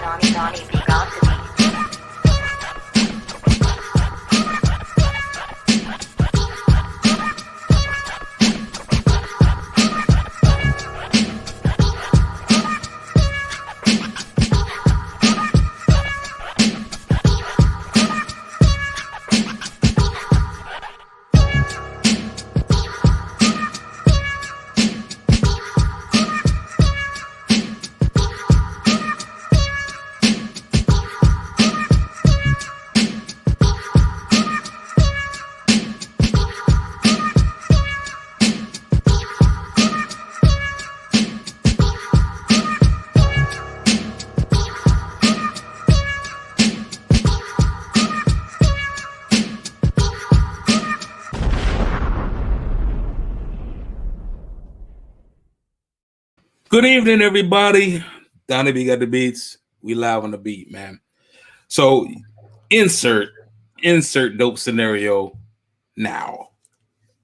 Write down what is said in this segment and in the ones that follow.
Donnie B, GotDaBeats. Good evening, everybody. Donnie B got the beats. We live on the beat, man. So insert dope scenario now.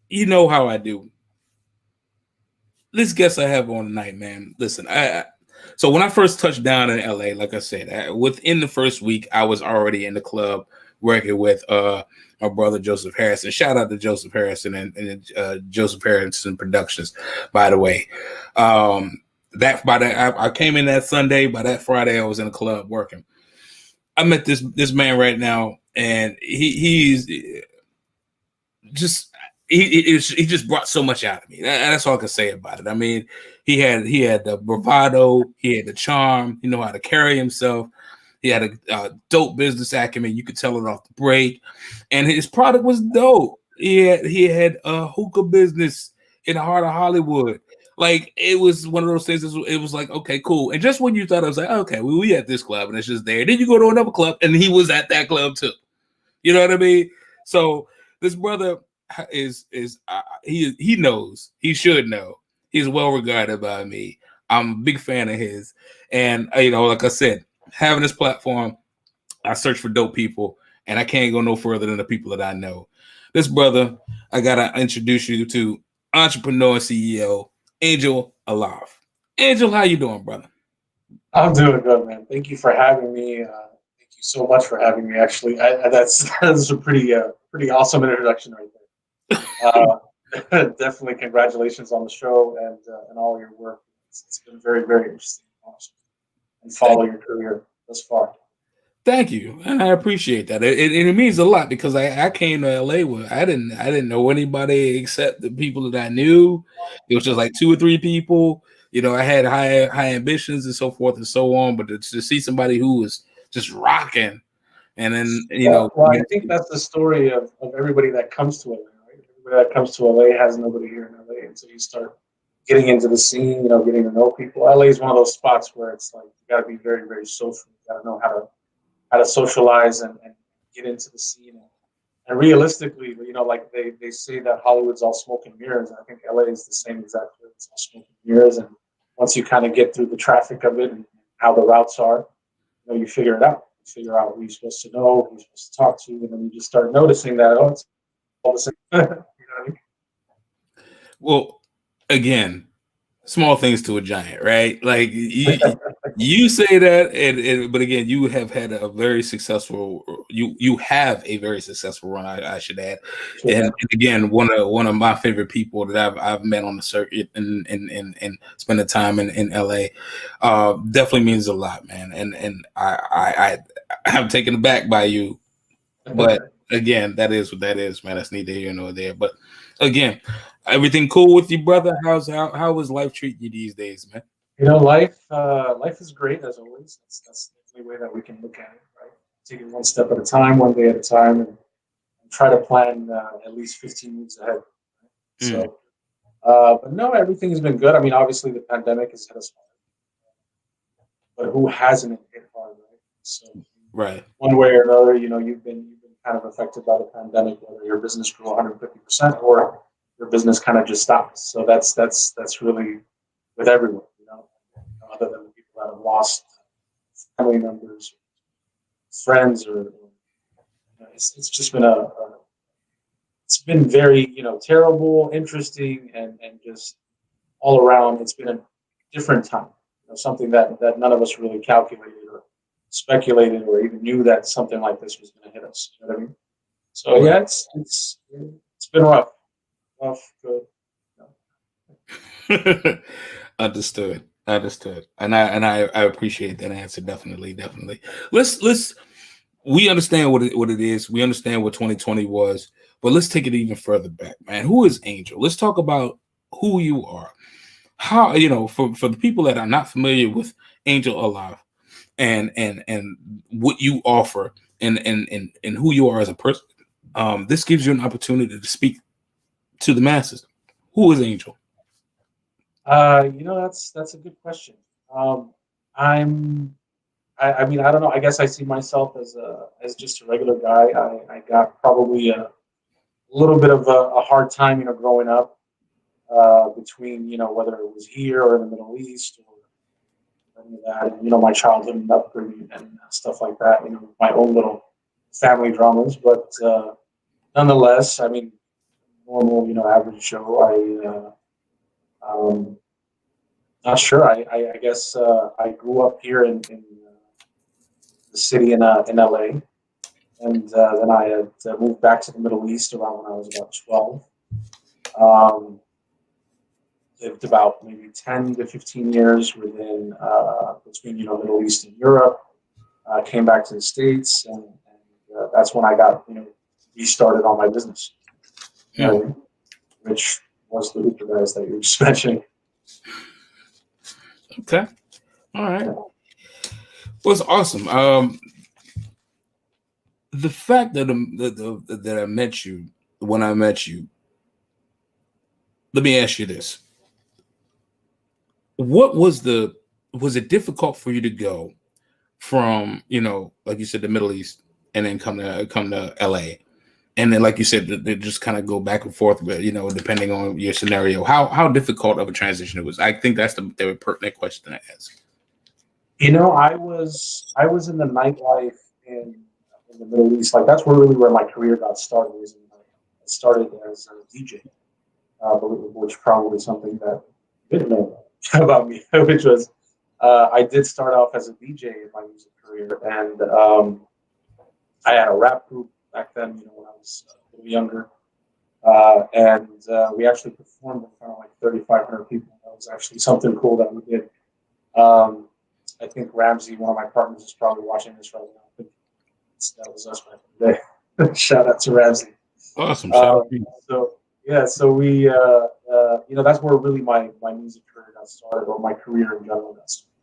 You know how I do. This guest I have on tonight, man. Listen, so when I first touched down in LA, like I said, within the first week, I was already in the club working with my brother Joseph Harrison. Shout out to Joseph Harrison and Joseph Harrison Productions, by the way. I came in that Sunday. By that Friday, I was in the club working. I met this man right now, and he just brought so much out of me. That's all I can say about it. I mean, he had the bravado, he had the charm, he know how to carry himself. He had a dope business acumen. You could tell it off the break, and his product was dope. He had a hookah business in the heart of Hollywood. Like, it was one of those things. It was like, okay, cool. And just when you thought, I was like, okay, we at this club and it's just there. Then you go to another club and he was at that club too. You know what I mean? So this brother he knows, he should know. He's well regarded by me. I'm a big fan of his. And, like I said, having this platform, I search for dope people and I can't go no further than the people that I know. This brother, I got to introduce you to entrepreneur and CEO, Angel Allaf. Angel, how you doing, brother? I'm doing good, man. Thank you for having me. Thank you so much for having me. Actually, that's a pretty awesome introduction right there. Definitely, congratulations on the show and all your work. It's been very, very interesting and follow your career thus far. Thank you, and I appreciate that. It means a lot because I came to LA with I didn't know anybody except the people that I knew. It was just like 2 or 3 people. I had high ambitions and so forth and so on. But to see somebody who was just rocking, and then Well, I think that's the story of everybody that comes to LA. Right? Everybody that comes to LA has nobody here in LA, and so you start getting into the scene. Getting to know people. LA is one of those spots where it's like you got to be very, very social. You got to know how to socialize and get into the scene. And realistically, like they say that Hollywood's all smoke and mirrors. And I think LA is the same exact way. It's all smoke and mirrors. And once you kind of get through the traffic of it and how the routes are, you figure it out. You figure out who you're supposed to know, who you're supposed to talk to, and then you just start noticing that, it's all the same. You know what I mean? Well, again, small things to a giant, right? Like you say that, but again, you have had a very successful. You have a very successful run, I should add, Sure. And again, one of my favorite people that I've met on the circuit and spending time in LA, definitely means a lot, man. And I'm taken aback by you, but again, that is what that is, man. That's neither here nor there. But again, everything cool with you, brother? How is life treating you these days, man? Life is great as always. That's the only way that we can look at it, right? Take it one step at a time, one day at a time, and try to plan at least 15 weeks ahead. Right? So, but no, everything has been good. I mean, obviously the pandemic has hit us hard, but who hasn't hit hard, right? So, right, one way or another, you've been kind of affected by the pandemic, whether your business grew 150% or your business kind of just stops. So that's really with everyone, other than the people that have lost family members, friends, or it's just been it's been very terrible, interesting, and just all around. It's been a different time, something that none of us really calculated speculated or even knew that something like this was going to hit us. You know what I mean? So Right. yeah, it's been rough, good. Understood. Understood. And I appreciate that answer. Definitely. Definitely. Let's we understand what it is. We understand what 2020 was, but let's take it even further back, man. Who is Angel? Let's talk about who you are. How, for the people that are not familiar with Angel Allaf and what you offer and who you are as a person, this gives you an opportunity to speak to the masses. Who is Angel? That's a good question. Um, I'm, I mean, I don't know. I guess I see myself as just a regular guy. I got probably a little bit of a hard time, growing up between, whether it was here or in the Middle East or any of that, and my childhood and upbringing and stuff like that. My own little family dramas, but nonetheless, I mean, normal, average Joe. Um, Not sure. I guess I grew up here in the city in LA, and then I had moved back to the Middle East around when I was about 12. Um, Lived about maybe 10 to 15 years between Middle East and Europe. Came back to the States, and that's when I got restarted on my business, which was the Uber guys that you were just mentioning. Okay. All right. Well, it's awesome. The fact that I met you when I met you. Let me ask you this: was it difficult for you to go from like you said, the Middle East, and then come to LA, and then like you said, they just kind of go back and forth, but depending on your scenario, how difficult of a transition it was? I think that's the pertinent question to ask. I was in the nightlife in the Middle East. Like that's where my career got started. I started as a DJ, which probably something that you didn't know about me, which was I did start off as a DJ in my music career, and I had a rap group back then. When I was a little younger, and we actually performed in front of like 3,500 people. That was actually something cool that we did. I think Ramsey, one of my partners, is probably watching this right now. I think that was us back in the day. Shout out to Ramsey. Awesome. Shout out to you. So yeah, so we, that's where really my music career got started, or my career in general got started.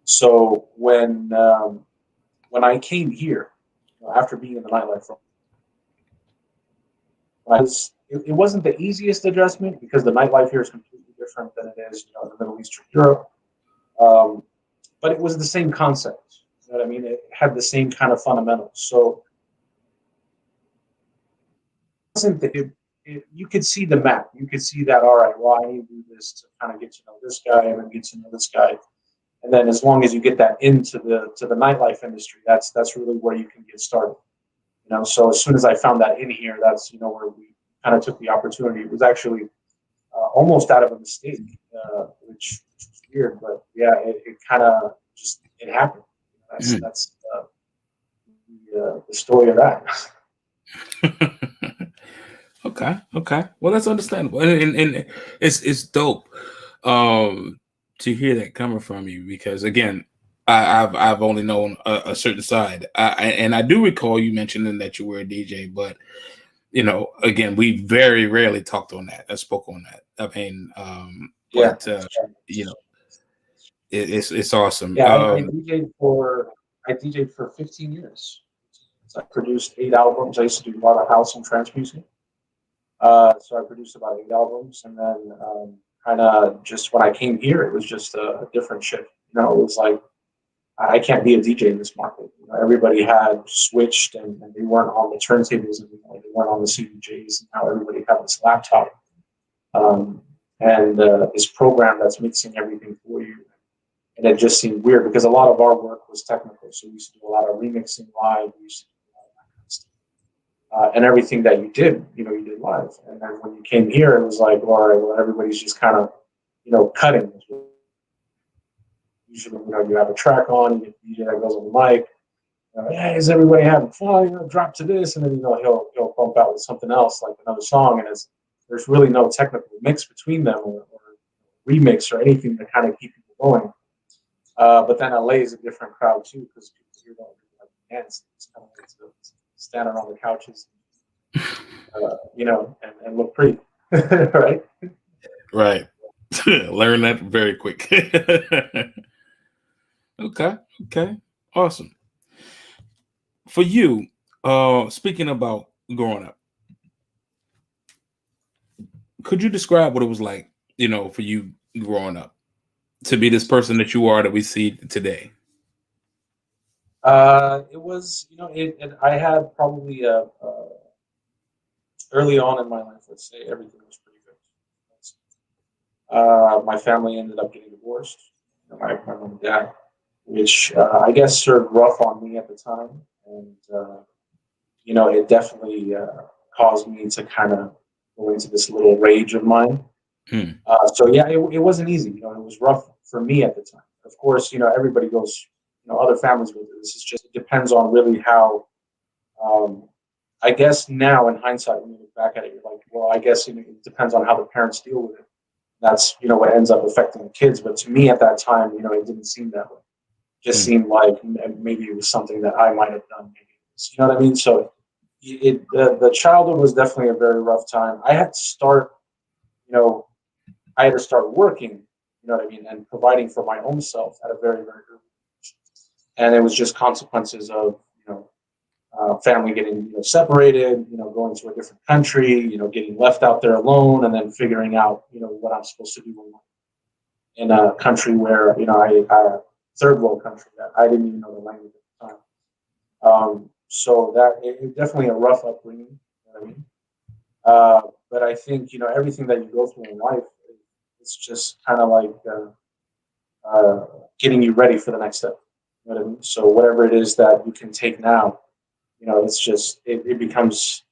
So when I came here, after being in the nightlife, it wasn't the easiest adjustment because the nightlife here is completely different than it is, in the Middle Eastern Europe. But it was the same concept. You know what I mean? It had the same kind of fundamentals. So you could see the map. You could see that, all right, well, I need to do this to kind of get to know this guy and then get to know this guy. And then as long as you get that into the nightlife industry, that's really where you can get started. So as soon as I found that in here, that's where we kind of took the opportunity. It was actually almost out of a mistake, which is weird, but yeah, it kind of just it happened. That's the story of that. Okay. Well, that's understandable, and it's dope to hear that coming from you, because again, I've only known a certain side, and I do recall you mentioning that you were a DJ, but again, we very rarely talked on that. I spoke on that. I mean, Yeah, but it's awesome. yeah. I DJ'd for 15 years. So I produced 8 albums. I used to do a lot of house and trance music. So I produced about 8 albums, and then kind of just when I came here, it was just a different shift. It was like I can't be a DJ in this market. Everybody had switched, and they weren't on the turntables anymore. They weren't on the CDJs, and now everybody had this laptop and this program that's mixing everything for you. And it just seemed weird because a lot of our work was technical. So we used to do a lot of remixing live. We used to do a lot of that kind of stuff. And everything that you did, you did live. And then when you came here, it was like, all right, well, everybody's just kind of, cutting. usually, you have a track on, you get the DJ that goes on the mic. Hey, is everybody having fun? Drop to this, and then he'll bump out with something else like another song, and there's really no technical mix between them or remix or anything to kind of keep people going. But then LA is a different crowd too because people here don't really like dance. It's kind of like to stand around the couches, and look pretty, right? Right. Learn that very quick. Okay. Awesome. For you, speaking about growing up, could you describe what it was like, for you growing up to be this person that you are that we see today? It was, I had probably early on in my life, let's say everything was pretty good. My family ended up getting divorced, my mom and dad, which I guess served rough on me at the time. And, it definitely caused me to kind of go into this little rage of mine. So yeah, it wasn't easy. It was rough for me at the time. Of course, everybody goes, other families go through this. It's just, it depends on really how, I guess now in hindsight, when you look back at it, you're like, well, I guess it depends on how the parents deal with it. That's, what ends up affecting the kids. But to me at that time, it didn't seem that way. It just seemed like maybe it was something that I might have done. Maybe you know what I mean? So the childhood was definitely a very rough time. I had to start, working, you know what I mean, and providing for my own self at a very, very early age. And it was just consequences of, family getting, separated, going to a different country, getting left out there alone, and then figuring out, what I'm supposed to do in a country where, I third world country that I didn't even know the language at the time. So that it definitely a rough upbringing, you know what I mean? But I think, everything that you go through in life, it's just kind of like getting you ready for the next step. You know what I mean? So whatever it is that you can take now, it's just, it becomes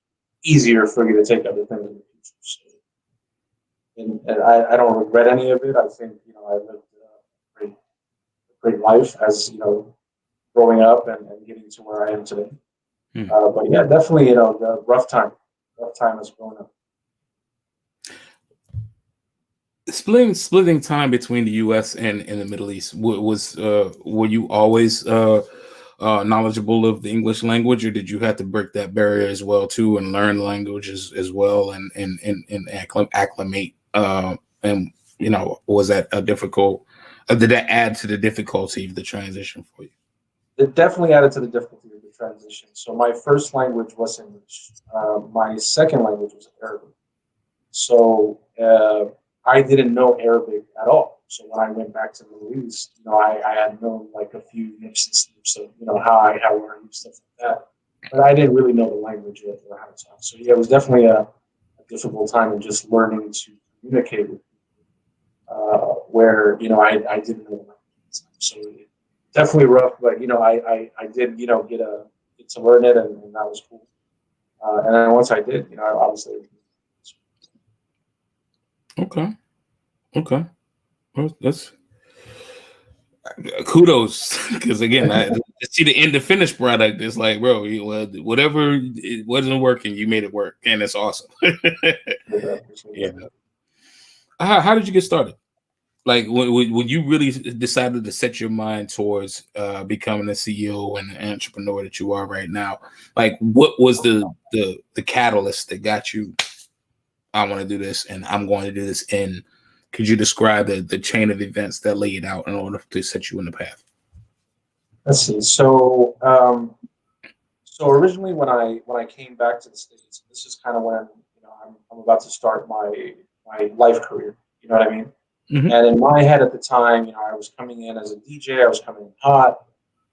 easier for you to take other things in the future. So, and I don't regret any of it. I think, I lived a great life as, growing up and getting to where I am today. But yeah, definitely, the rough time as growing up. Splitting time between the U.S. and the Middle East were you always knowledgeable of the English language, or did you have to break that barrier as well too and learn languages as well and acclimate? And was that a difficult? Did that add to the difficulty of the transition for you? It definitely added to the difficulty of the transition. So my first language was English. My second language was Arabic. So I didn't know Arabic at all. So when I went back to the Middle East, I had known like a few nips and snips of, how I learned stuff like that. But I didn't really know the language yet or how to talk. So yeah, it was definitely a difficult time in just learning to communicate with people where, I didn't know the language. So definitely rough, but, I did, get to learn it and that was cool. And then once I did, obviously. Okay. Well, that's kudos, because again, I see the end, the finished product. It's like, bro, whatever it wasn't working, you made it work, and it's awesome. Yeah. How did you get started? Like when you really decided to set your mind towards becoming the CEO and the entrepreneur that you are right now, like what was the catalyst that got you? I want to do this, and I'm going to do this. And could you describe the chain of events that laid out in order to set you in the path? Let's see. So originally when I came back to the States, this is kind of when I'm about to start my life career. You know what I mean? Mm-hmm. And in my head at the time, I was coming in as a DJ. I was coming in hot.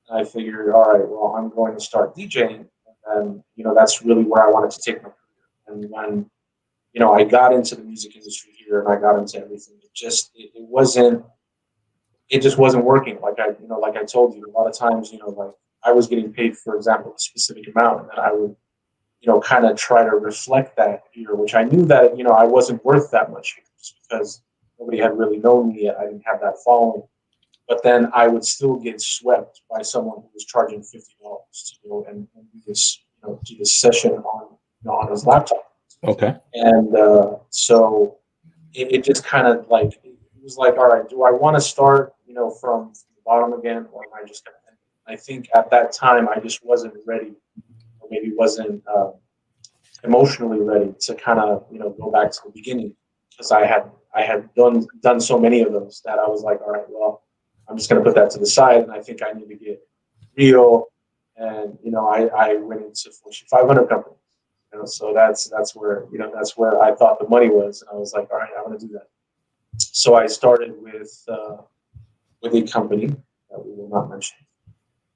And I figured, all right, well, I'm going to start DJing, and that's really where I wanted to take my career. And when I got into the music industry here and I got into everything, it just wasn't working. Like I told you, a lot of times, like I was getting paid, for example, a specific amount, and then I would, kind of try to reflect that here, which I knew that, I wasn't worth that much here just because nobody had really known me yet. I didn't have that following. but then I would still get swept by someone who was charging $50 to go and do this, do this session on, on his laptop. Okay. And so it just kind of like, it was like, all right, do I want to start, from the bottom again, or am I just going to end it? I think at that time I just wasn't ready, or maybe wasn't emotionally ready to kind of, go back to the beginning, because I had done so many of those that I was like, all right, well, I'm just going to put that to the side, and I think I need to get real. And I went into Fortune 500 companies. So that's where I thought the money was, and I was like, all right, I'm going to do that. So I started with a company that we will not mention,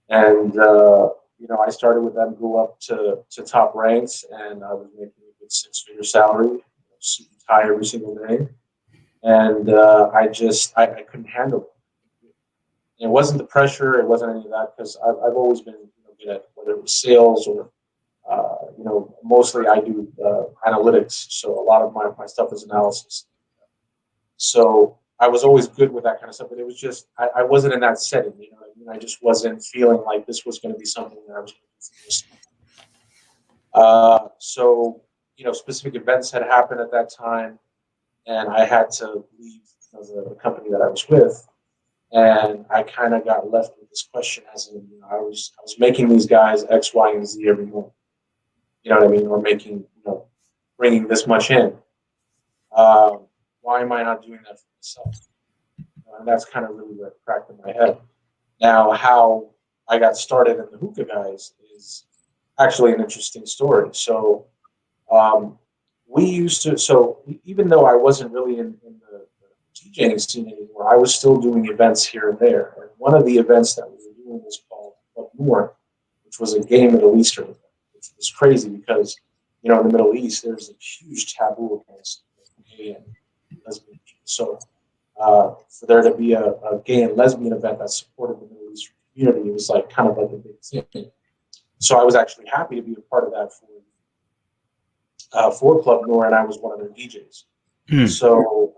and I started with them, grew up to top ranks, and I was making a good 6-figure salary, suit and tie every single day, and I couldn't handle it. And it wasn't the pressure, it wasn't any of that, because I've always been good at whether it was sales or mostly I do analytics, so a lot of my stuff is analysis. So I was always good with that kind of stuff, but it was just I wasn't in that setting. You know what I mean? I just wasn't feeling like this was going to be something that I was going to do. So specific events had happened at that time, and I had to leave the company that I was with, and I kind of got left with this question, as in I was making these guys X, Y, and Z every month. You know what I mean? Or making, bringing this much in. Why am I not doing that for myself? And that's kind of really what cracked in my head. Now, how I got started in the hookah guys is actually an interesting story. So we used to, even though I wasn't really in the DJing scene anymore, I was still doing events here and there. And one of the events that we were doing was called Club Noor, which was a gay Middle Eastern event. It's crazy because, in the Middle East, there's a huge taboo against gay and lesbian people. So for there to be a gay and lesbian event that supported the Middle Eastern community, it was like kind of like a big thing. So I was actually happy to be a part of that for Club Noor, and I was one of their DJs. So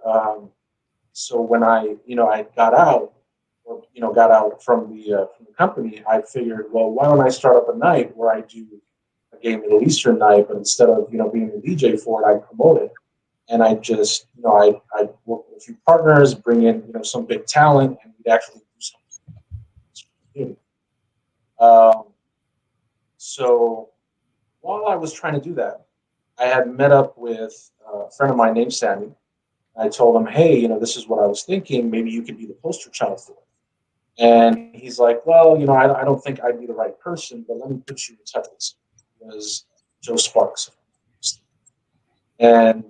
when I got out, from the company, I figured, well, why don't I start up a night where I do a gay Middle Eastern night, but instead of being a DJ for it, I promote it, and I just I work with a few partners, bring in some big talent, and we'd actually do something. So while I was trying to do that, I had met up with a friend of mine named Sammy. I told him, hey, this is what I was thinking. Maybe you could be the poster child for it. And he's like, well, I don't think I'd be the right person, but let me put you in touch with someone. Was Joe Sparks. And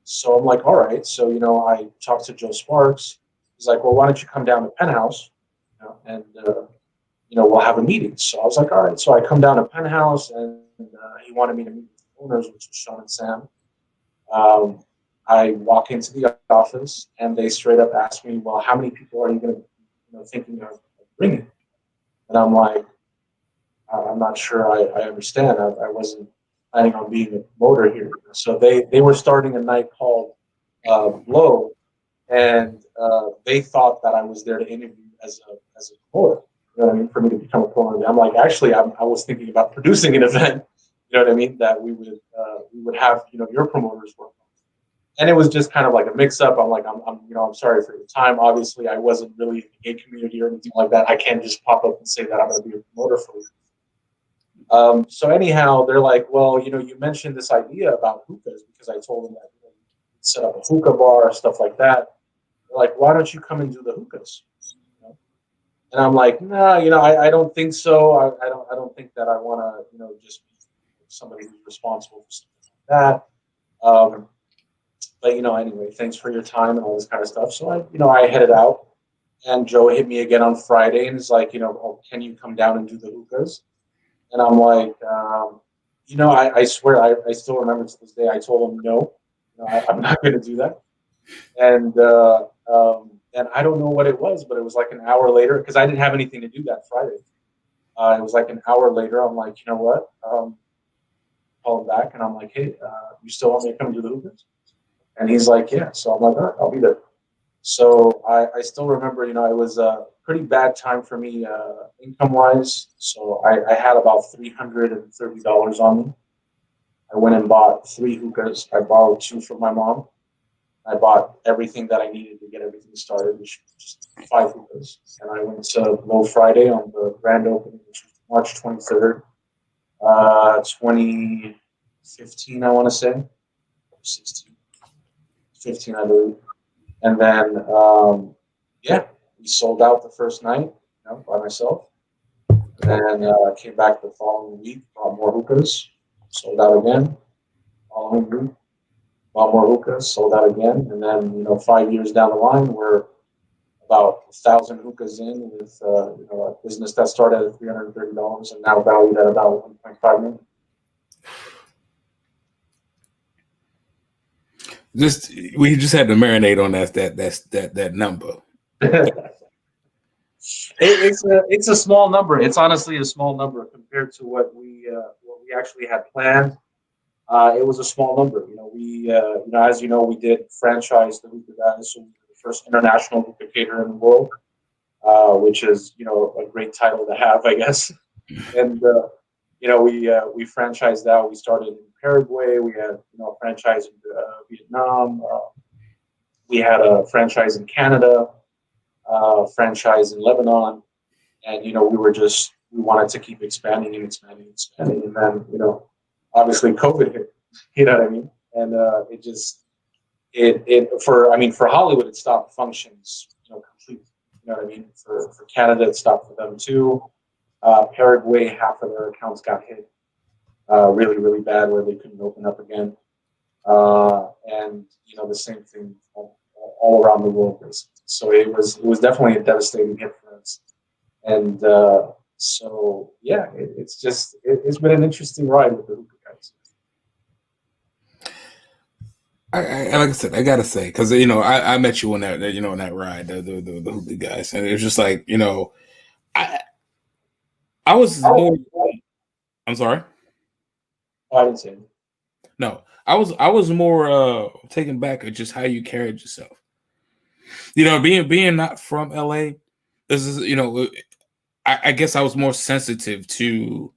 so I'm like, all right. So, I talked to Joe Sparks. He's like, well, why don't you come down to Penthouse, and, we'll have a meeting. So I was like, all right. So I come down to Penthouse, and he wanted me to meet with the owners, which was Sean and Sam. I walk into the office, and they straight up ask me, well, how many people are you going to, thinking of bringing? And I'm like, I'm not sure I understand. I wasn't planning on being a promoter here. So they were starting a night called Blow, and they thought that I was there to interview as a promoter. You know what I mean? For me to become a promoter. I'm like, actually, I was thinking about producing an event. You know what I mean? That we would have your promoters work on. And it was just kind of like a mix-up. I'm like, I'm sorry for your time. Obviously, I wasn't really in the gay community or anything like that. I can't just pop up and say that I'm going to be a promoter for you. So anyhow, they're like, well, you mentioned this idea about hookahs, because I told them that you set up a hookah bar, stuff like that. They're like, why don't you come and do the hookahs? And I'm like, no, I don't think so. I don't think that I want to, just be somebody who's responsible for something like that. But anyway, thanks for your time and all this kind of stuff. So I headed out, and Joe hit me again on Friday and is like, oh, can you come down and do the hookahs? And I'm like, I swear, I still remember to this day. I told him no, I'm not going to do that. And I don't know what it was, but it was like an hour later, because I didn't have anything to do that Friday. It was like an hour later. I'm like, you know what? Call him back, and I'm like, hey, you still want me to come do the hookahs? And he's like, yeah. So I'm like, all right, I'll be there. So I still remember, you know, it was a pretty bad time for me income wise. So I had about $330 on me. I went and bought 3 hookahs. I borrowed 2 from my mom. I bought everything that I needed to get everything started, which was just 5 hookahs. And I went to Low Friday on the grand opening, which was March 23rd, 2015, I want to say, 16, 15, I believe. And then, yeah, we sold out the first night, you know, by myself. And then came back the following week, bought more hookahs, sold out again. Following week, bought more hookahs, sold out again. And then, you know, 5 years down the line, we're about 1,000 hookahs in with, you know, a business that started at $330 and now valued at about 1.5 million. We just had to marinate on that number. It's a small number. It's honestly a small number compared to what we actually had planned. It was a small number. You know, you know, as you know, we did franchise the Hookah Guys, so we were the first international hookah caterer in the world, which is, you know, a great title to have, I guess. And you know, we franchised that. We started in Paraguay. We had, you know, a franchise in Vietnam. We had a franchise in Canada, franchise in Lebanon, and you know, we wanted to keep expanding and expanding and expanding, and then, you know, obviously COVID hit. You know what I mean? And for Hollywood, it stopped functions, you know, completely. You know what I mean? For Canada, it stopped for them too. Paraguay, half of their accounts got hit really, really bad, where they couldn't open up again. And you know, the same thing all around the world, basically. So it was definitely a devastating hit for us. And so yeah, it's been an interesting ride with the Hookah Guys. Like I said, I gotta say, because you know, I met you on that, you know, on that ride, the Hookah Guys, and it was just like, you know, I was more. I'm sorry. I didn't say anything. No, I was more taken back at just how you carried yourself. You know, being not from LA, this is, you know, I guess I was more sensitive to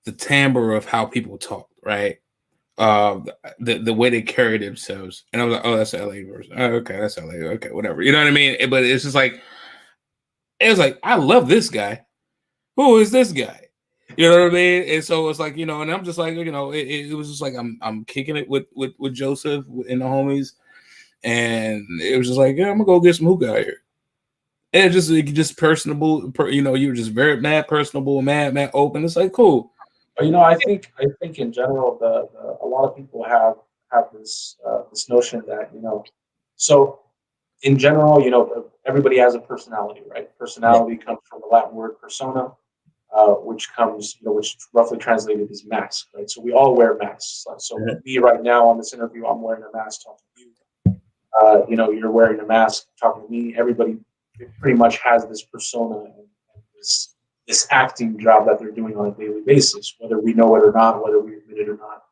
the timbre of how people talk, right? The way they carry themselves, and I was like, oh, that's an LA version. Oh, okay, that's LA. Okay, whatever. You know what I mean? But it's just like, it was like, I love this guy. Who is this guy? You know what I mean? And so it's like, you know, and I'm just like, you know, it was just like I'm kicking it with Joseph and the homies, and it was just like, yeah, I'm gonna go get some hookah out here. And just personable, you know, you were just very mad personable, mad open. It's like, cool. But you know, I think in general, a lot of people have this this notion that, you know, so in general, you know, everybody has a personality, right? Personality comes from the Latin word persona, which comes, you know, which roughly translated is mask, right? So we all wear masks. So me right now on this interview, I'm wearing a mask talking to you. You know, you're wearing a mask talking to me. Everybody pretty much has this persona and this acting job that they're doing on a daily basis, whether we know it or not, whether we admit it or not.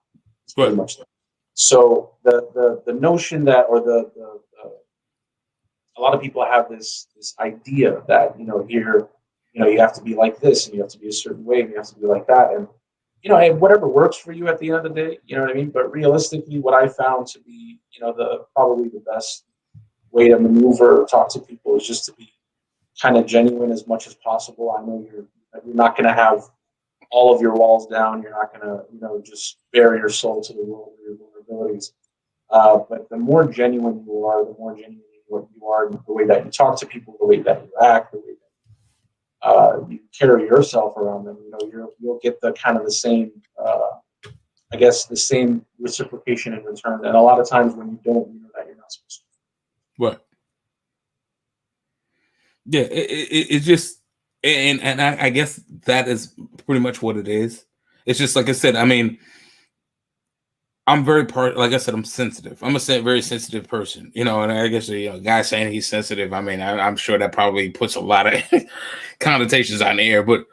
It's pretty much that. So the notion that, or a lot of people have this idea that, you know, here, you know, you have to be like this and you have to be a certain way and you have to be like that, and you know, hey, whatever works for you at the end of the day, you know what I mean? But realistically, what I found to be, you know, probably the best way to maneuver or talk to people is just to be kind of genuine as much as possible. I know you're not going to have all of your walls down. You're not going to, you know, just bare your soul to the world or your vulnerabilities. But the more genuine you are, the more genuine you are in the way that you talk to people, the way that you act, the way that you carry yourself around them. You know, you'll get the kind of the same, I guess, the same reciprocation in return. And a lot of times when you don't, you know that you're not supposed to. What? Yeah, it's just, and I guess that is pretty much what it is. It's just like I said. I mean, I'm like I said, I'm sensitive. I'm a very sensitive person, you know. And I guess, you know, guy saying he's sensitive, I mean, I'm sure that probably puts a lot of connotations on the air. But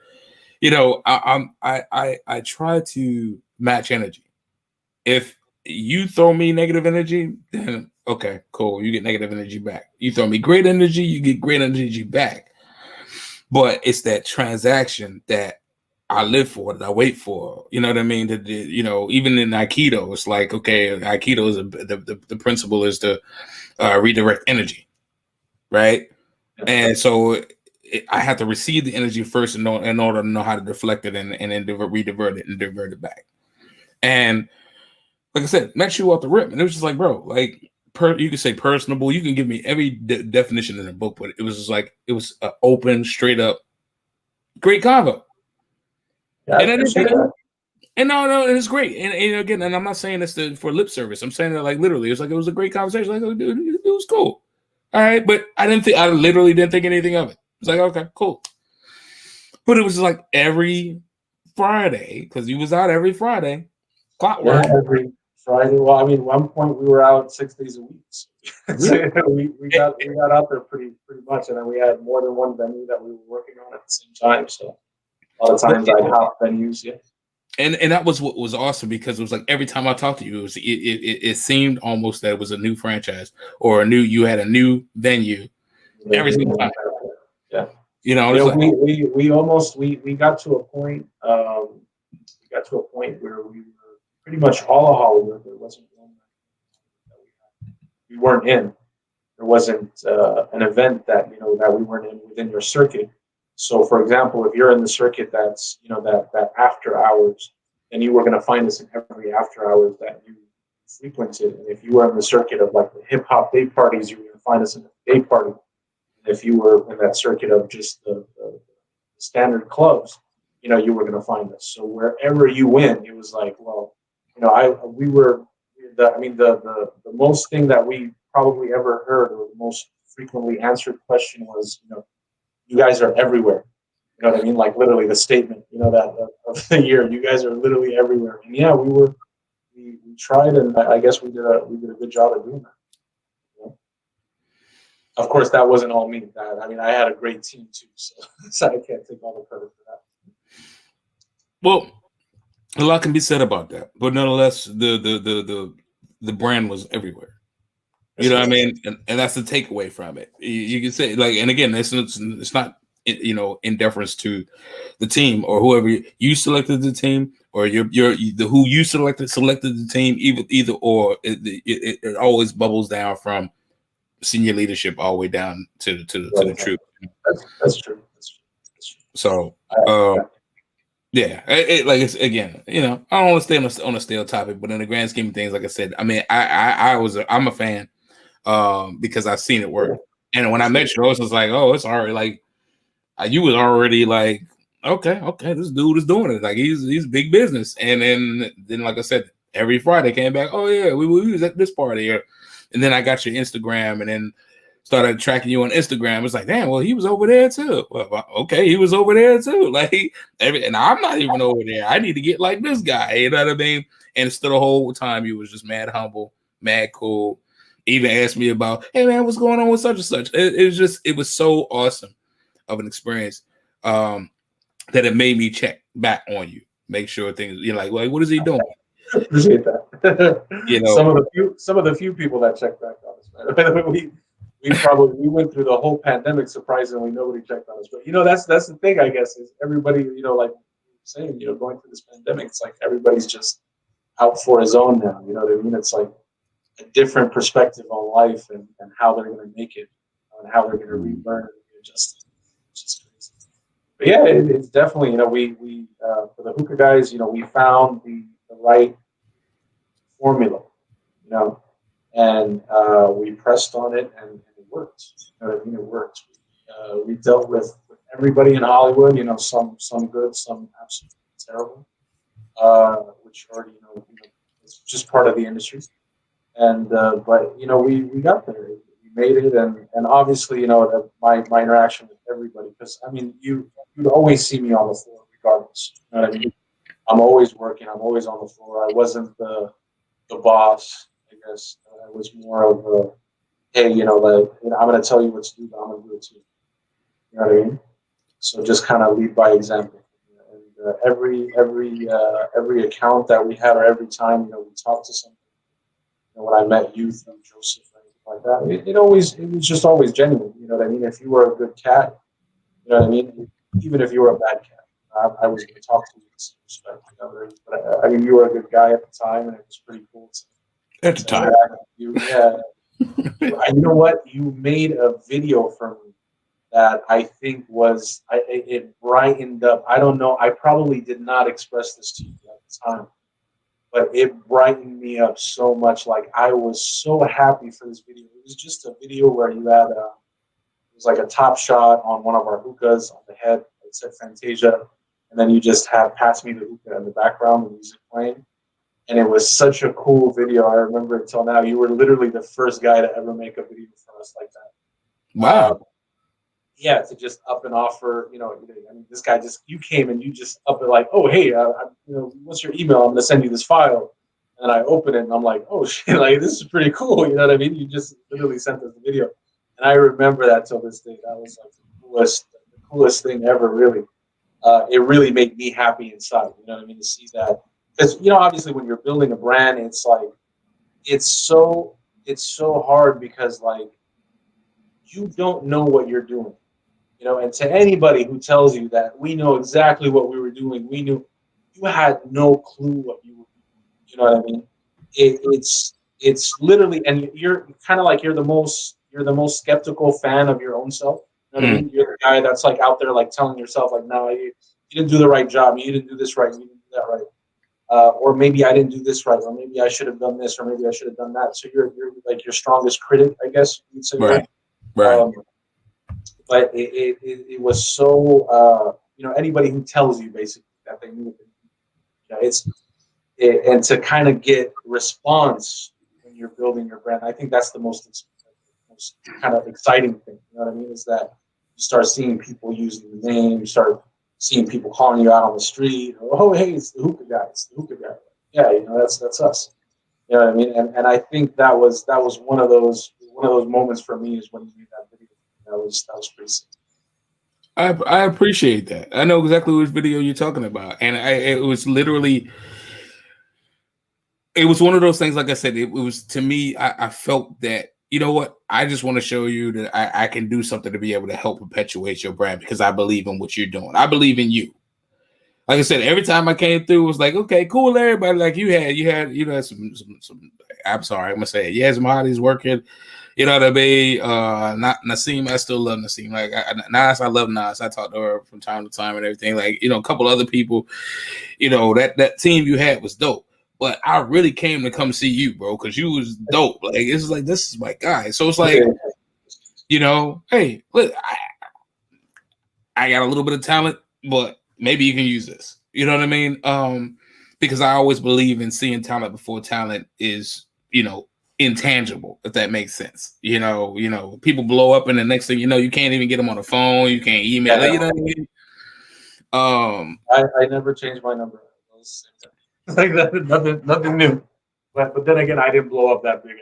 you know, I try to match energy. If you throw me negative energy, then okay, cool. You get negative energy back. You throw me great energy, you get great energy back. But it's that transaction that I live for, that I wait for. You know what I mean? That you know, even in Aikido, it's like, okay, Aikido is the principle is to redirect energy, right? And so I have to receive the energy first in order to know how to deflect it and then redivert it and divert it back. And like I said, met you off the rip, and it was just like, bro, like you could say personable. You can give me every definition in the book, but it was just like it was an open, straight up, great convo. Yeah, And I didn't think, and no, it's great. And again, and I'm not saying this for lip service. I'm saying that like literally, it's like it was a great conversation. Like, oh, dude, it was cool. All right, but I literally didn't think anything of it. It's like, okay, cool. But it was like every Friday, because he was out every Friday. Clockwork. Yeah, every Friday. Well, I mean, one point we were out 6 days a week. So we got out there pretty much, and then we had more than one venue that we were working on at the same time. So a lot of times I'd hop venues, yeah. And that was what was awesome, because it was like every time I talked to you, it seemed almost that it was a new franchise or you had a new venue every single time. Yeah. You know, You know, like, we got to a point. We got to a point where we were pretty much all of Hollywood. There wasn't one that we weren't in. There wasn't an event that that we weren't in within your circuit. So, for example, if you're in the circuit that's that after hours, then you were going to find us in every after hours that you frequented. And if you were in the circuit of like the hip hop day parties, you were going to find us in the day party. And if you were in that circuit of just the standard clubs, you were going to find us. So wherever you went, it was like, well, the most thing that we probably ever heard, or the most frequently answered question was, you guys are everywhere. You know what I mean? Like literally the statement, that of the year, you guys are literally everywhere. And yeah, we tried, and I guess we did a good job of doing that. Of course, that wasn't all me. I had a great team too, so I can't take all the credit for that. Well, a lot can be said about that, but nonetheless, the brand was everywhere. You know what I mean? And that's the takeaway from it. You can say, like, and again, it's not in deference to the team or whoever you selected the team, or who you selected the team. Either or, it always bubbles down from senior leadership all the way down to the truth. That's true. So, yeah, like it's again, I don't want to stay on a stale topic, but in the grand scheme of things, like I said, I mean, I'm a fan because I've seen it work. And when I met you, I was just like, oh, it's already like you was already like, okay, this dude is doing it. Like he's big business. And then like I said, every Friday came back, oh yeah, we was at this party, and then I got your Instagram, and then started tracking you on Instagram. It's like, damn, well, he was over there too. Well, okay, he was over there too. Like and I'm not even over there. I need to get like this guy. You know what I mean? And still the whole time you was just mad humble, mad cool. Even asked me about, hey man, what's going on with such and such. It was so awesome of an experience that it made me check back on you, make sure things. You're like, what is he doing? Appreciate that. Some of the few people that check back on us, man. We went through the whole pandemic. Surprisingly, nobody checked on us. But that's the thing, I guess, is everybody, like you were saying, going through this pandemic, it's like everybody's just out for his own now. You know what I mean? It's like a different perspective on life and how they're going to make it, and how they're going to relearn and readjust. It's just crazy. But yeah, it's definitely, we for the hookah guys, we found the right formula, and we pressed on it, and it worked. You know what I mean? It worked. We dealt with everybody in Hollywood. Some good, some absolutely terrible, which already it's just part of the industry. And but we got there. We made it, and obviously my interaction with everybody, because I mean you'd always see me on the floor regardless. You know what I mean? I'm always working. I'm always on the floor. I wasn't the boss. I guess I was more of a, hey, I'm going to tell you what to do, but I'm going to do it too. You know what I mean? So just kind of lead by example. And every account that we had, or every time we talked to somebody, know, when I met you through Joseph or anything like that, it was just always genuine. You know what I mean? If you were a good cat, you know what I mean? Even if you were a bad cat, I was going to talk to you with some respect. You know, but I mean, you were a good guy at the time, and it was pretty cool At the to time. interact with you. Yeah. You know what? You made a video for me that I think was it brightened up. I don't know. I probably did not express this to you at the time, but it brightened me up so much. Like I was so happy for this video. It was just a video where you had it was like a top shot on one of our hookahs on the head. It said Fantasia, and then you just had "Pass Me the Hookah" in the background, the music playing. And it was such a cool video. I remember it till now. You were literally the first guy to ever make a video for us like that. Wow. Yeah, to just up and offer, I mean, this guy just, you came and you just up and like, oh, hey, what's your email? I'm going to send you this file. And I open it and I'm like, oh shit, like this is pretty cool. You know what I mean? You just literally sent us the video. And I remember that till this day. That was like the coolest thing ever, really. It really made me happy inside, you know what I mean? To see that. Because, obviously when you're building a brand, it's like, it's so hard because like, you don't know what you're doing. And to anybody who tells you that we know exactly what we were doing, you had no clue what you were doing. You know what I mean? It's literally, and you're kind of like you're the most skeptical fan of your own self. You know what I mean? You're the guy that's like out there like telling yourself like, no, you didn't do the right job, you didn't do this right, you didn't do that right, or maybe I didn't do this right, or maybe I should have done this, or maybe I should have done that. So you're like your strongest critic, I guess you'd say. Right. Right. But it was so anybody who tells you basically that they knew it, and to kind of get response when you're building your brand, I think that's the most kind of exciting thing. You know what I mean? Is that you start seeing people using the name, you start seeing people calling you out on the street. Oh, hey, it's the hookah guy. It's the hookah guy. Yeah, that's us. You know what I mean? And I think that was one of those moments for me is when you made that video. That was pretty sick. I appreciate that. I know exactly which video you're talking about, and it was literally, it was one of those things. Like I said, it was to me. I felt that, you know what, I just want to show you that I can do something to be able to help perpetuate your brand because I believe in what you're doing. I believe in you. Like I said, every time I came through, it was like, okay, cool, everybody. Like you had some. I'm sorry, I'm gonna say it. You had some hotties working. You know what I mean? Not Nassim. I still love Nassim. Like Nas, I love Nas. I talk to her from time to time and everything. Like, a couple other people. That team you had was dope. But I really came to come see you, bro, because you was dope. Like it's like this is my guy. So it's like, hey, look, I got a little bit of talent, but maybe you can use this. You know what I mean? Because I always believe in seeing talent before talent is, intangible, if that makes sense. People blow up and the next thing you know, you can't even get them on the phone, you can't email. You know what I mean? I never changed my number. Like that, nothing new. But then again, I didn't blow up that big.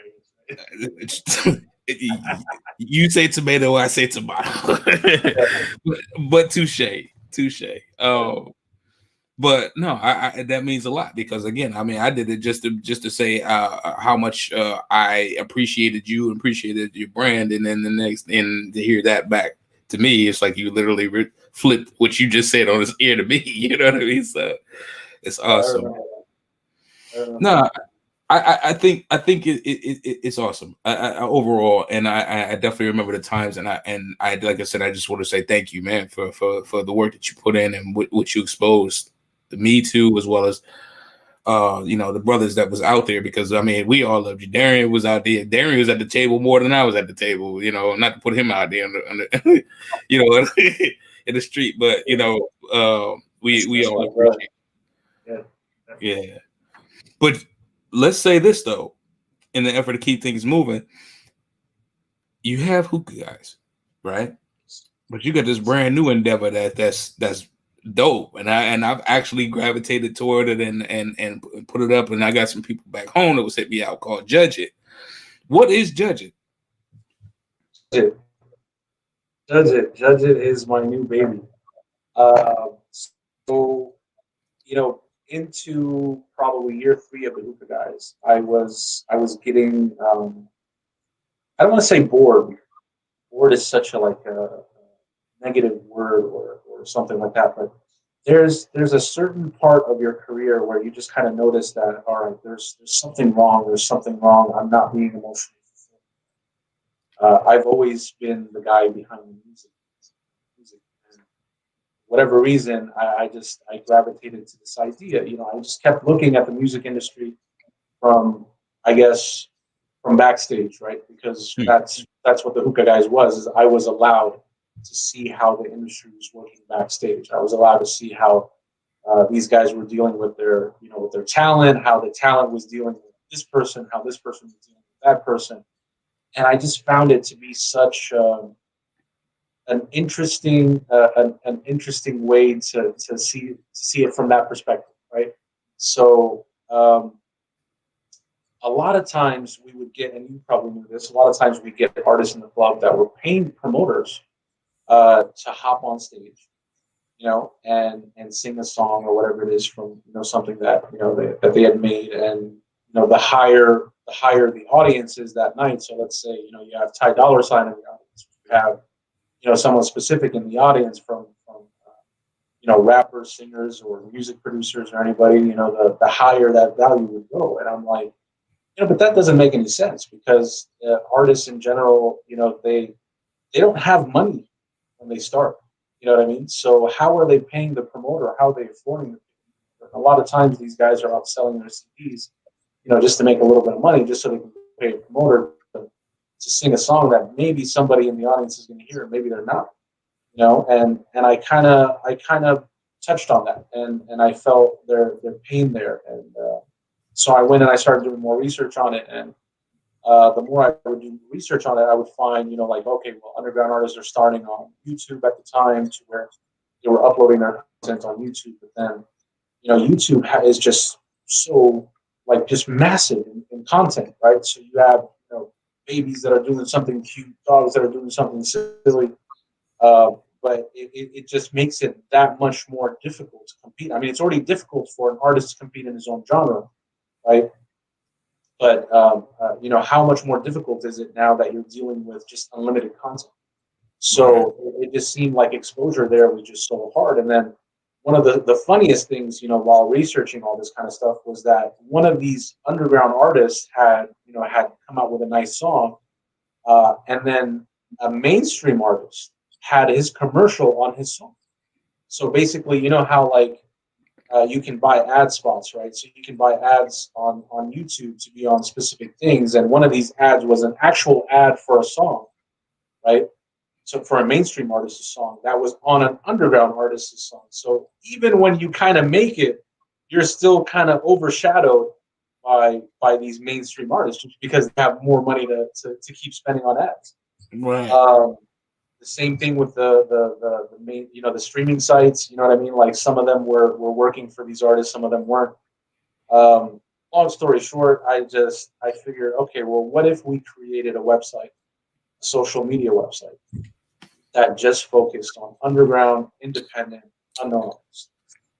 You say tomato, I say tomato. but touche. But no, I that means a lot because again, I mean, I did it just to say how much I appreciated you and appreciated your brand, and then and to hear that back to me, it's like you literally flipped what you just said on his ear to me. You know what I mean? So it's awesome. No, I think it's awesome overall, and I definitely remember the times, and I like I said, I just want to say thank you, man, for the work that you put in and what you exposed me to, as well as the brothers that was out there, because I mean we all loved you. Darian was out there. Darian was at the table more than I was at the table. Not to put him out there on the in the street, but we all appreciate it. Yeah. But let's say this though, in the effort to keep things moving, you have hookah guys, right? But you got this brand new endeavor that's dope, and I've actually gravitated toward it and put it up, and I got some people back home that was hit me out called JudgeIt. What is JudgeIt? JudgeIt is my new baby. So into probably year 3 of the Hookah Guys, I was getting I don't want to say bored. Bored is such a like a negative word or something like that, but there's a certain part of your career where you just kind of notice that, all right, there's something wrong. There's something wrong. I'm not being emotionally fulfilled. I've always been the guy behind the music. And whatever reason, I gravitated to this idea. You know, I just kept looking at the music industry from, I guess, from backstage, right? Because that's what the Hookah Guys was. Is I was allowed to see how the industry was working backstage. I was allowed to see how these guys were dealing with their, you know, with their talent, how the talent was dealing with this person, how this person was dealing with that person, and I just found it to be such an interesting an interesting way to see it from that perspective, right? So a lot of times we would get, and you probably knew this, a lot of times we get artists in the club that were paying promoters to hop on stage, you know, and sing a song or whatever it is from, you know, something that, you know, that they had made, and you know, the higher the audience is that night. So let's say, you know, you have Ty Dolla $ign in the audience, you have, you know, someone specific in the audience from you know, rappers, singers, or music producers, or anybody, you know, the higher that value would go. And I'm like, you know, but that doesn't make any sense, because artists in general, you know, they don't have money when they start. You know what I mean? So how are they paying the promoter? How are they affording it? A lot of times these guys are out selling their CDs, you know, just to make a little bit of money, just so they can pay a promoter to sing a song that maybe somebody in the audience is going to hear, and maybe they're not. You know, and I kind of touched on that, and I felt their pain there, and so I went and I started doing more research on it, and the more I would do research on it, I would find, you know, like, okay, well, underground artists are starting on YouTube at the time, to where they were uploading their content on YouTube. But then, you know, YouTube is just so, like, just massive in content, right? So you have, you know, babies that are doing something cute, dogs that are doing something silly, but it just makes it that much more difficult to compete. I mean, it's already difficult for an artist to compete in his own genre, right? But you know, how much more difficult is it now that you're dealing with just unlimited content? So it just seemed like exposure there was just so hard. And then one of the funniest things, you know, while researching all this kind of stuff, was that one of these underground artists had, you know, had come out with a nice song, and then a mainstream artist had his commercial on his song. So basically, you know how, like, you can buy ad spots, right? So you can buy ads on YouTube to be on specific things. And one of these ads was an actual ad for a song, right? So for a mainstream artist's song that was on an underground artist's song. So even when you kind of make it, you're still kind of overshadowed by these mainstream artists, just because they have more money to keep spending on ads. Right. The same thing with the main, you know, the streaming sites. You know what I mean? Like, some of them were working for these artists, some of them weren't. Long story short, I figured, okay, well, what if we created a website, a social media website, that just focused on underground, independent, unknown artists?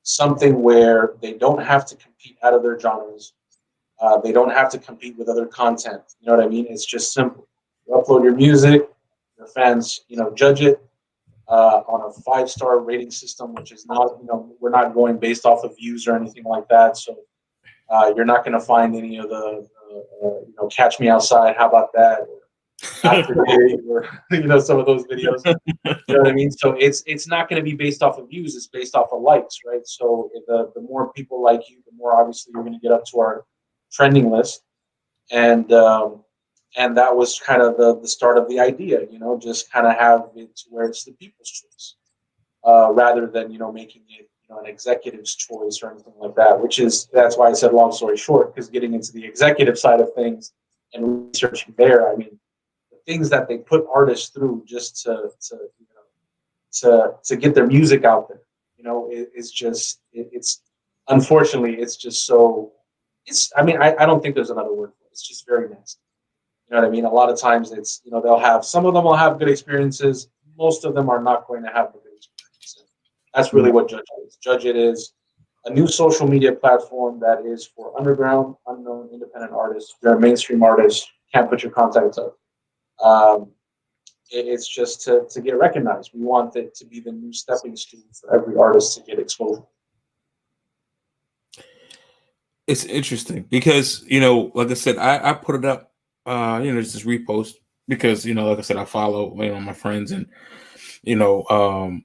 Something where they don't have to compete out of their genres. They don't have to compete with other content. You know what I mean? It's just simple. You upload your music, your fans, you know, judge it on a 5-star rating system, which is not, you know, we're not going based off of views or anything like that. So you're not going to find any of the, you know, Catch Me Outside, how about that? Or After Day, or, you know, some of those videos. You know what I mean? So it's not going to be based off of views. It's based off of likes, right? So the more people like you, the more obviously you're going to get up to our trending list. And that was kind of the start of the idea, you know, just kind of have it to where it's the people's choice, rather than, you know, making it, you know, an executive's choice or anything like that. That's why I said long story short, because getting into the executive side of things and researching there, I mean, the things that they put artists through just to you know, to get their music out there, you know, it's just it's unfortunately, it's just so, it's, I mean, I don't think there's another word for it. It's just very nasty. You know what I mean? A lot of times it's, you know, they'll have, some of them will have good experiences. Most of them are not going to have the good experiences. That's really what JudgeIt is. JudgeIt is, a new social media platform that is for underground, unknown, independent artists. If you're a mainstream artist, can't put your contacts up. Um, it's just to get recognized. We want it to be the new stepping stool for every artist to get exposure. It's interesting because, you know, like I said, I put it up, you know, just this repost because, you know, like I said, I follow, you know, my friends and, you know,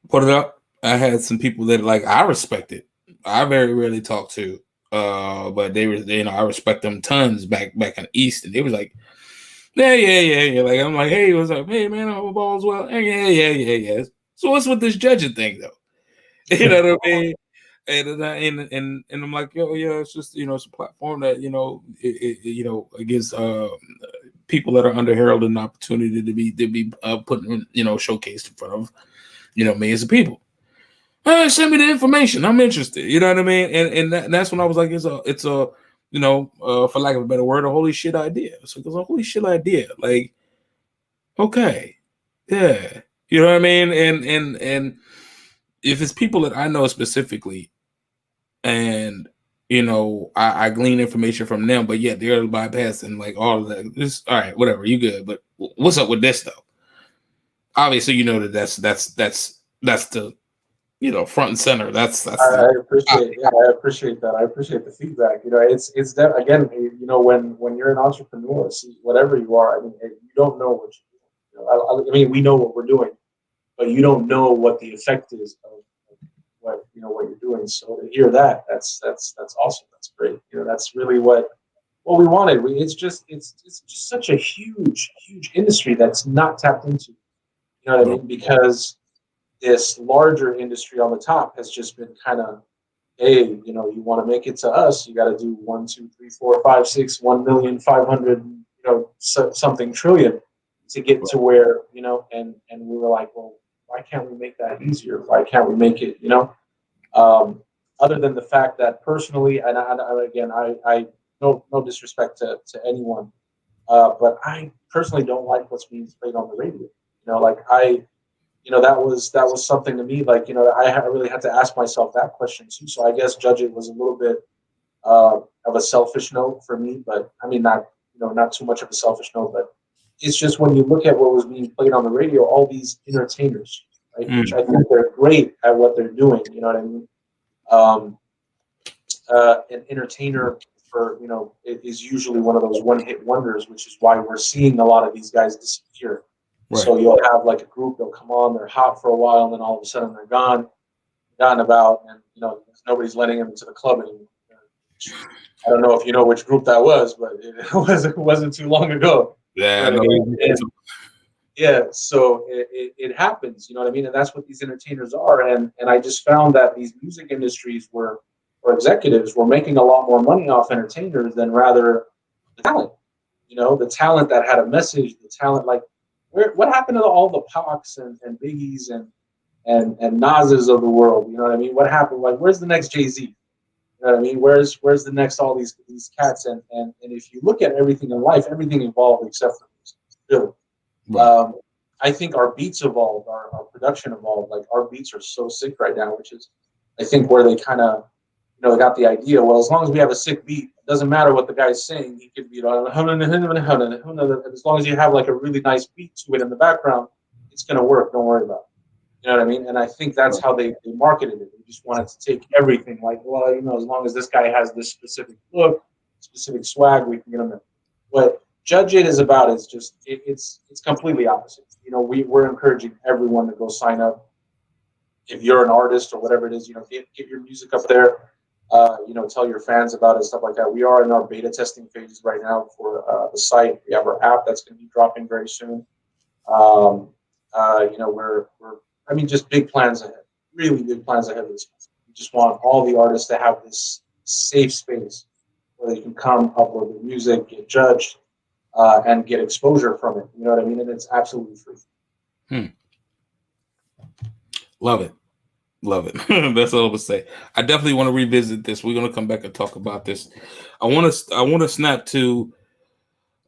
put it up. I had some people that like I respected. I very rarely talk to, but they were, you know, I respect them tons back in the East, and they was like, yeah. Like I'm like, hey, what's up? Hey man, I hope all's well. Yeah. So what's with this judging thing though? You know what I mean? And I'm like, yo, yeah, it's just, you know, it's a platform that, you know, you know, it gives people that are underheralded an opportunity to be put in, you know, showcased in front of, you know, millions of people. Send me the information. I'm interested. You know what I mean? And that's when I was like, it's a you know, for lack of a better word, a holy shit idea. So it's a holy shit idea. Like, okay, yeah, you know what I mean? And if it's people that I know specifically, and you know, I glean information from them, but yet they're bypassing like all of that. Just all right, whatever, you good. But what's up with this though? Obviously, you know that's the, you know, front and center. That's I the appreciate, yeah, I appreciate that. I appreciate the feedback. You know, it's that again. You know, when you're an entrepreneur, see, whatever you are, I mean, you don't know what you're doing. You know, I mean, we know what we're doing, but you don't know what the effect is of what you know what you're doing. So to hear that, that's awesome. That's great. You know, that's really what we wanted. It's just such a huge industry that's not tapped into. You know what I mean? Because this larger industry on the top has just been kind of, hey, you know, you want to make it to us, you got to do 1, 2, 3, 4, 5, 6, 1,500,000, you know, something trillion to get to where, you know, and we were like, well, why can't we make that easier? Why can't we make it, you know? Other than the fact that personally, again, I no disrespect to anyone, but I personally don't like what's being played on the radio. You know, like you know, that was something to me. Like, you know, I really had to ask myself that question too. So I guess Judge It was a little bit of a selfish note for me, but I mean, not, you know, not too much of a selfish note, but it's just when you look at what was being played on the radio, all these entertainers, right? Which I think they're great at what they're doing. You know what I mean? Um, an entertainer for, you know, is usually one of those one-hit wonders, which is why we're seeing a lot of these guys disappear. Right. So you'll have like a group, they'll come on, they're hot for a while, and then all of a sudden they're gone about, and you know, nobody's letting them into the club anymore. I don't know if you know which group that was, but it wasn't too long ago. Yeah, you know, yeah, so it happens, you know what I mean? And that's what these entertainers are. And I just found that these music industries or executives were making a lot more money off entertainers than rather the talent. You know, the talent that had a message, the talent like what happened to all the Pacs and Biggies and Nas's of the world? You know what I mean? What happened? Like, where's the next Jay-Z? You know what I mean? Where's the next all these cats? And if you look at everything in life, everything evolved except for music. Really. Right. I think our beats evolved, our production evolved. Like our beats are so sick right now, which is, I think, where they kind of, you know, got the idea. Well, as long as we have a sick beat, it doesn't matter what the guy's saying. He could be, as long as you have like a really nice beat to it in the background, it's gonna work. Don't worry about it. You know what I mean? And I think that's how they marketed it. They just wanted to take everything. Like, well, you know, as long as this guy has this specific look, specific swag, we can get him in. What Judge It is about is just it's completely opposite. You know, we're encouraging everyone to go sign up. If you're an artist or whatever it is, you know, get your music up there. You know, tell your fans about it, stuff like that. We are in our beta testing phases right now for the site. We have our app that's going to be dropping very soon. You know, we're I mean, just big plans ahead, really big plans ahead of this. We just want all the artists to have this safe space where they can come upload their music, get judged, and get exposure from it. You know what I mean? And it's absolutely free. Love it. That's all I'm gonna say. I definitely want to revisit this. We're gonna come back and talk about this. I want to snap to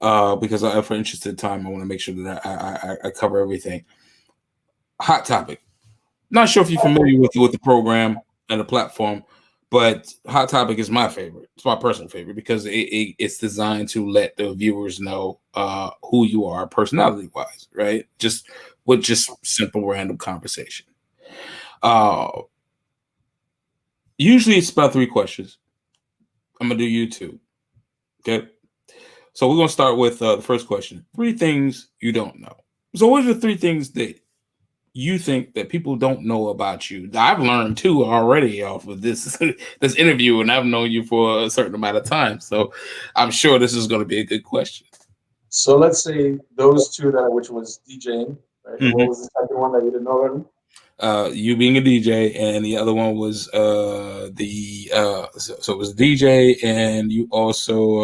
because for interested time, I want to make sure that I cover everything. Hot topic. Not sure if you're familiar with the program. and a platform. But Hot Topic is my favorite. It's my personal favorite because it's designed to let the viewers know who you are personality wise, right? Just with just simple random conversation. Usually it's about 3 questions. I'm gonna do you 2. Okay. So we're gonna start with the first question. 3 things you don't know. So what are the 3 things that you think that people don't know about you? I've learned 2 already off of this this interview, and I've known you for a certain amount of time. So I'm sure this is gonna be a good question. So let's say those 2 which was DJing, right? And Mm-hmm. what was the second one that you didn't know already? You being a DJ, and the other one was so it was DJ, and you also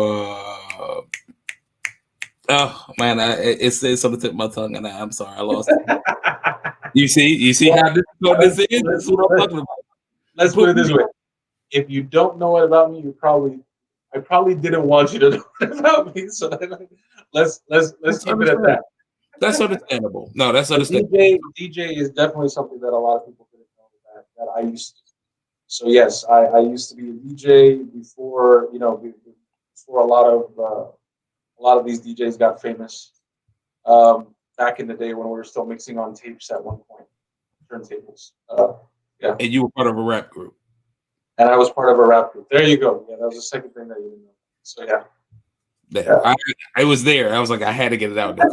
oh man, it's on the tip of my tongue, and I'm sorry, I lost it. You see how difficult this is? This is what I'm talking about. Let's put it this way: if you don't know it about me, I probably didn't want you to know it about me. So let's keep it at that. That's understandable. No, that's understandable. DJ is definitely something that a lot of people didn't know that I used to. So yes, I used to be a DJ before before a lot of these DJs got famous. Back in the day when we were still mixing on tapes at one point, turntables. Yeah. And you were part of a rap group. And I was part of a rap group. There you go. Yeah, that was the second thing that you didn't know. So yeah. Yeah. I was there. I was like, I had to get it out there.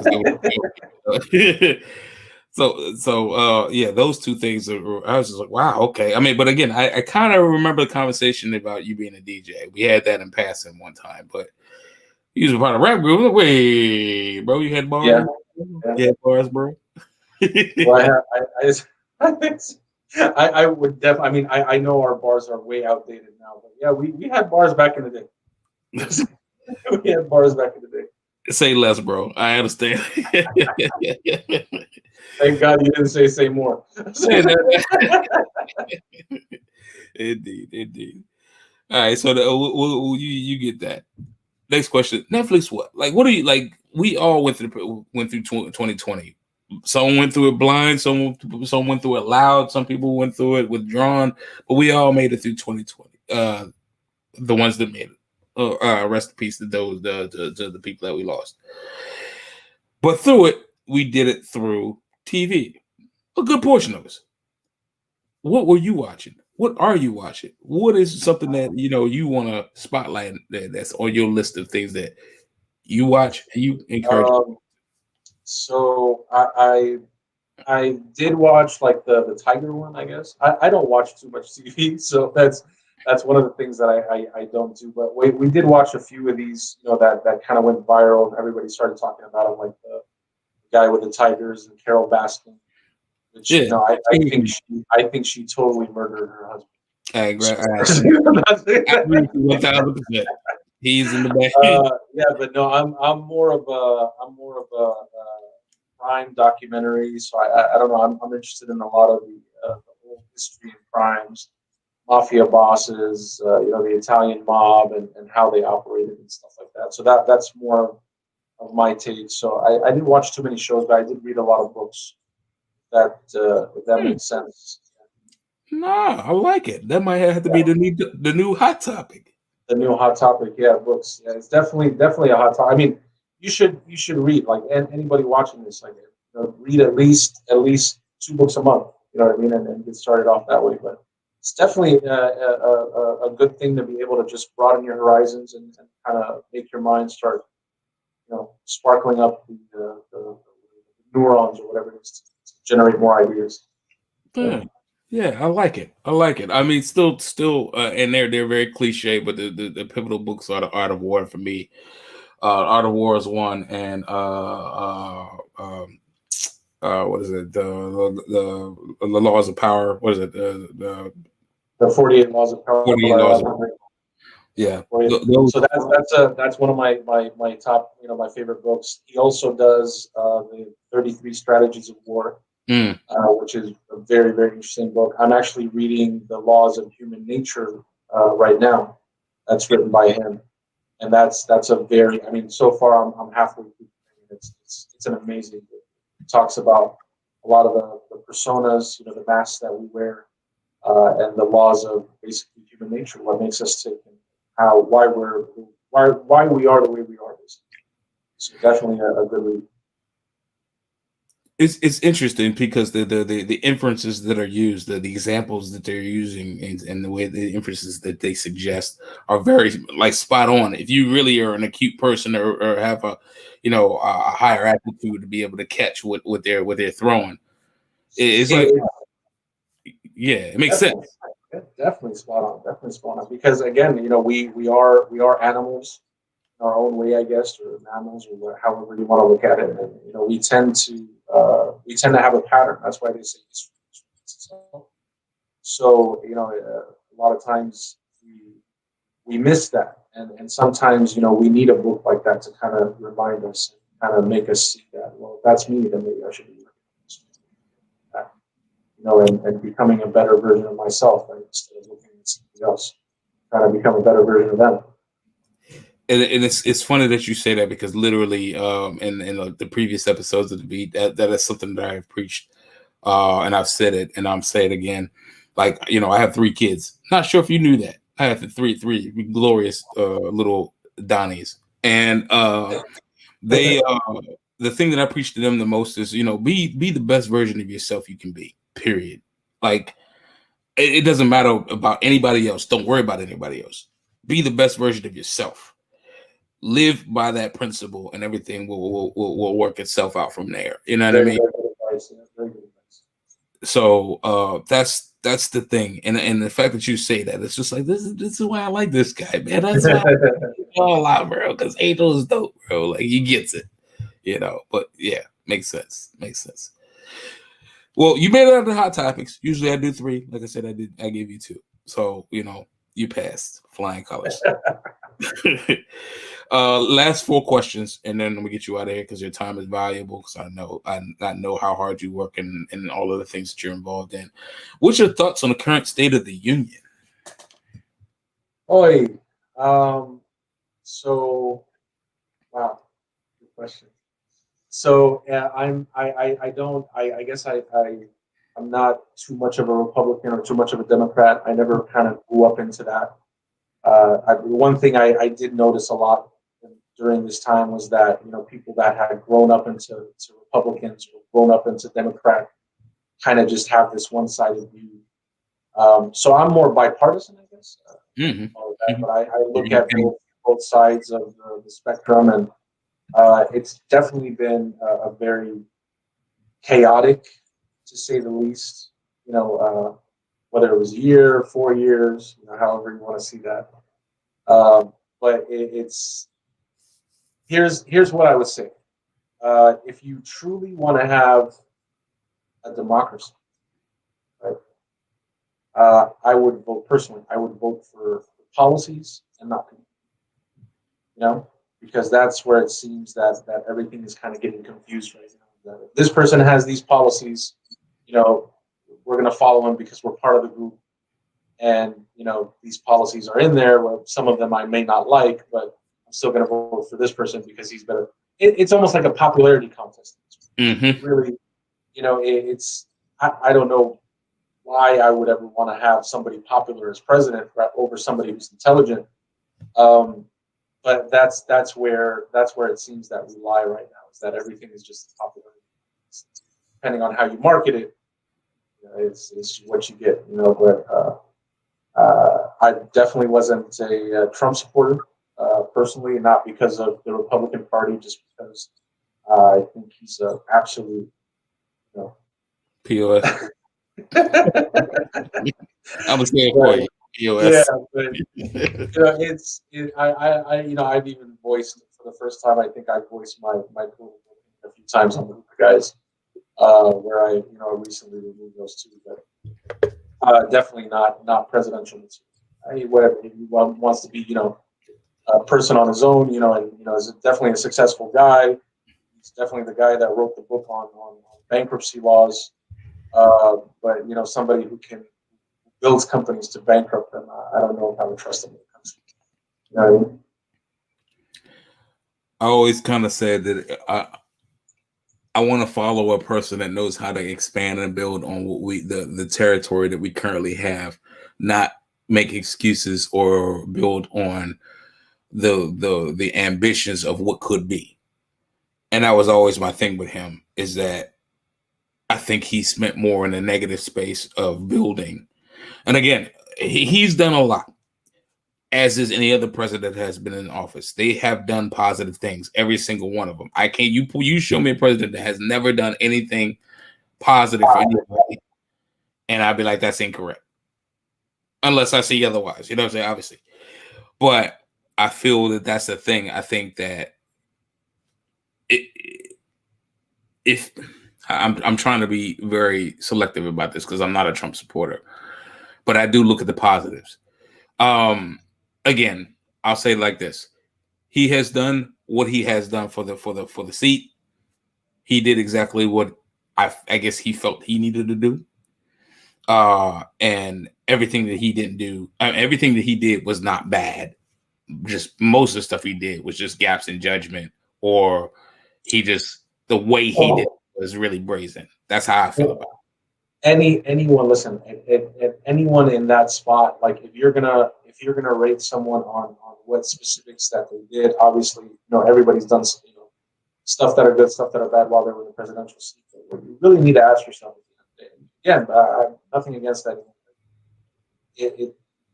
Yeah, those 2 things I was just like, wow, okay. I mean, but again, I kind of remember the conversation about you being a DJ. We had that in passing one time, but you was part of a rap group. Wait, bro, you had bars? Yeah. You had bars, bro. Well, I would definitely. I mean, I know our bars are way outdated now, but yeah, we had bars back in the day. We had bars back in the day. Say less, bro. I understand. Thank God you didn't say more. Indeed. All right, so you get that. Next question. Netflix, what? Like, what are you like? We all went through 2020. Some went through it blind. Some went through it loud. Some people went through it withdrawn. But we all made it through 2020. The ones that made it. Rest in peace to those the people that we lost. But through it, we did it through TV. A good portion of us. What were you watching? What are you watching? What is something that you want to spotlight that's on your list of things that you watch and you encourage? So I did watch like the Tiger one, I guess. I don't watch too much TV, so that's one of the things that I don't do. But we did watch a few of these, that kind of went viral, and everybody started talking about them, like the guy with the tigers and Carol Baskin. Which, Yeah. I think she totally murdered her husband. I agree 1,000%. He's in the back. Yeah, but no, I'm more of a crime documentary. So I don't know. I'm interested in a lot of the whole history of crimes, mafia bosses, the Italian mob, and how they operated and stuff like that. So that's more of my take. So I didn't watch too many shows, but I did read a lot of books. If that makes sense. Nah, I like it. That might have to be the new hot topic. The new hot topic, yeah, books. Yeah, it's definitely a hot topic. I mean, you should read, like, anybody watching this, like, read at least 2 books a month. You know what I mean, and get started off that way. But it's definitely a good thing to be able to just broaden your horizons and kind of make your mind start, sparkling up the neurons or whatever it is to generate more ideas. Yeah, I like it. I mean, still, and they're very cliche, but the pivotal books are the Art of War for me. Art of War is one, and what is it? The Laws of Power. What is it? The 48 Laws of Power. 48 Laws of Power. Yeah. So that's one of my top, my favorite books. He also does the 33 Strategies of War. Which is a very, very interesting book. I'm actually reading The Laws of Human Nature right now. That's written by him, and that's a very. I mean, so far I'm halfway through. It's an amazing book. It talks about a lot of the personas, the masks that we wear, and the laws of basically human nature, what makes us tick, and why we are the way we are. Basically. So definitely a good read. It's interesting because the inferences that are used, the examples that they're using, and the way the inferences that they suggest are very like spot on. If you really are an acute person or have a a higher aptitude to be able to catch what they're throwing, it's like yeah, it makes Definitely, sense. definitely spot on. Definitely spot on. Because again, we are animals in our own way, I guess, or mammals, or however you want to look at it. And we tend to have a pattern. That's why they say history repeats itself. So a lot of times we miss that, and sometimes we need a book like that to kind of remind us, and kind of make us see that. Well, if that's me, then maybe I should be working on this. And becoming a better version of myself, right? Instead of looking at somebody else, trying to become a better version of them. And it's funny that you say that because literally in the previous episodes of the beat that is something that I've preached and I've said it and I'm saying it again. Like I have 3 kids. Not sure if you knew that. I have three glorious little Donnies, and they the thing that I preach to them the most is be the best version of yourself you can be. Period. Like it doesn't matter about anybody else. Don't worry about anybody else. Be the best version of yourself. Live by that principle, and everything will work itself out from there. You know what I mean? Very good advice. So that's the thing, and the fact that you say that, it's just like this is why I like this guy, man. That's why I like him a lot, bro. Because Angel is dope, bro. Like he gets it, But yeah, makes sense. Makes sense. Well, you made it out of the hot topics. Usually I do 3. Like I said, I gave you 2. So you passed flying colors. Last 4 questions, and then we get you out of here because your time is valuable. Because I know how hard you work and all of the things that you're involved in. What's your thoughts on the current state of the union? Oi. So, wow, good question. So yeah, I guess I'm not too much of a Republican or too much of a Democrat. I never kind of grew up into that. One thing I did notice a lot during this time was that people that had grown up into to Republicans or grown up into Democrat kind of just have this one-sided view. So I'm more bipartisan, I guess. But I look at both sides of the spectrum, and it's definitely been a very chaotic, to say the least. Whether it was a year, 4 years, however you want to see that. But it's here's what I would say. If you truly want to have a democracy, right? I would vote personally. I would vote for policies and not people. Because that's where it seems that everything is kind of getting confused right now. That if this person has these policies, we're going to follow them because we're part of the group, and these policies are in there. Well, some of them I may not like, but I'm still going to vote for this person because he's better. It's almost like a popularity contest. Really, I don't know why I would ever want to have somebody popular as president over somebody who's intelligent. But that's where it seems that we lie right now, is that everything is just popular. Depending on how you market it, it's what you get. But I definitely wasn't a Trump supporter personally, not because of the Republican Party, just because I think he's an absolute POS. I'm gonna say it for you. Yeah, POS. but I've even voiced for the first time. I think I voiced my political opinion a few times on the guys, where I recently removed those 2, but definitely not presidential material. Whatever he wants to be, a person on his own, and is definitely a successful guy. He's definitely the guy that wrote the book on bankruptcy laws. But somebody who builds companies to bankrupt them, I don't know if I would trust them when it comes to it. You know what I mean? I always kind of said that I want to follow a person that knows how to expand and build on what the territory that we currently have, not make excuses or build on the ambitions of what could be. And that was always my thing with him, is that I think he spent more in the negative space of building. And again, he's done a lot, as is any other president that has been in office. They have done positive things, every single one of them. I can't, you show me a president that has never done anything positive for anybody, and I'd be like, that's incorrect. Unless I see otherwise, you know what I'm saying? Obviously. But I feel that that's the thing. I think that if I'm trying to be very selective about this because I'm not a Trump supporter, but I do look at the positives. Again, I'll say it like this: he has done what he has done for the seat. He did exactly what I guess he felt he needed to do. And everything that he didn't do, everything that he did was not bad. Just most of the stuff he did was just gaps in judgment, or the way he did it was really brazen. That's how I feel about it. Anyone, listen, if anyone in that spot, like if you're gonna rate someone on what specifics that they did, obviously, everybody's done some, stuff that are good, stuff that are bad while they were in the presidential seat. What you really need to ask yourself, again, nothing against that.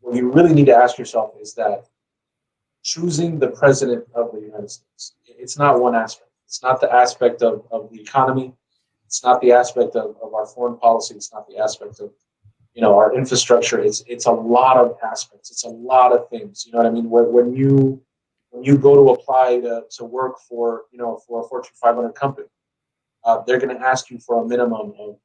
What you really need to ask yourself is that choosing the president of the United States, it's not one aspect. It's not the aspect of the economy. It's not the aspect of our foreign policy. It's not the aspect of our infrastructure. It's a lot of aspects. It's a lot of things. You know what I mean? When you go to apply to work for for a Fortune 500 company, they're going to ask you for a minimum of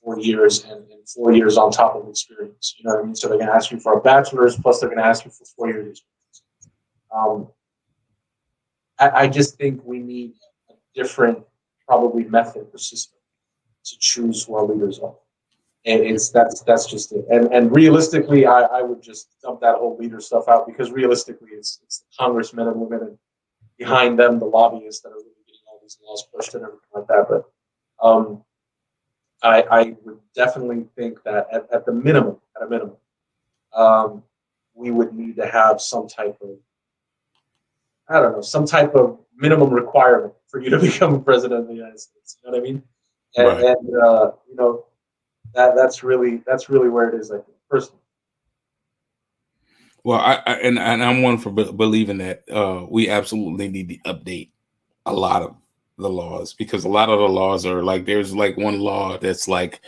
4 years and 4 years on top of experience. You know what I mean? So they're going to ask you for a bachelor's, plus they're going to ask you for 4 years experience. I just think we need a different, probably, method or system to choose who our leaders are. And that's just it. And realistically, I would just dump that whole leader stuff out, because realistically, it's the congressmen and women, and behind them, the lobbyists that are really getting all these laws pushed and everything like that. But I would definitely think that at a minimum, we would need to have some type of minimum requirement for you to become president of the United States. You know what I mean? And that's really where it is, I think, personally. Well, I'm one for believing that we absolutely need to update a lot of the laws, because a lot of the laws are like, there's like one law that's like,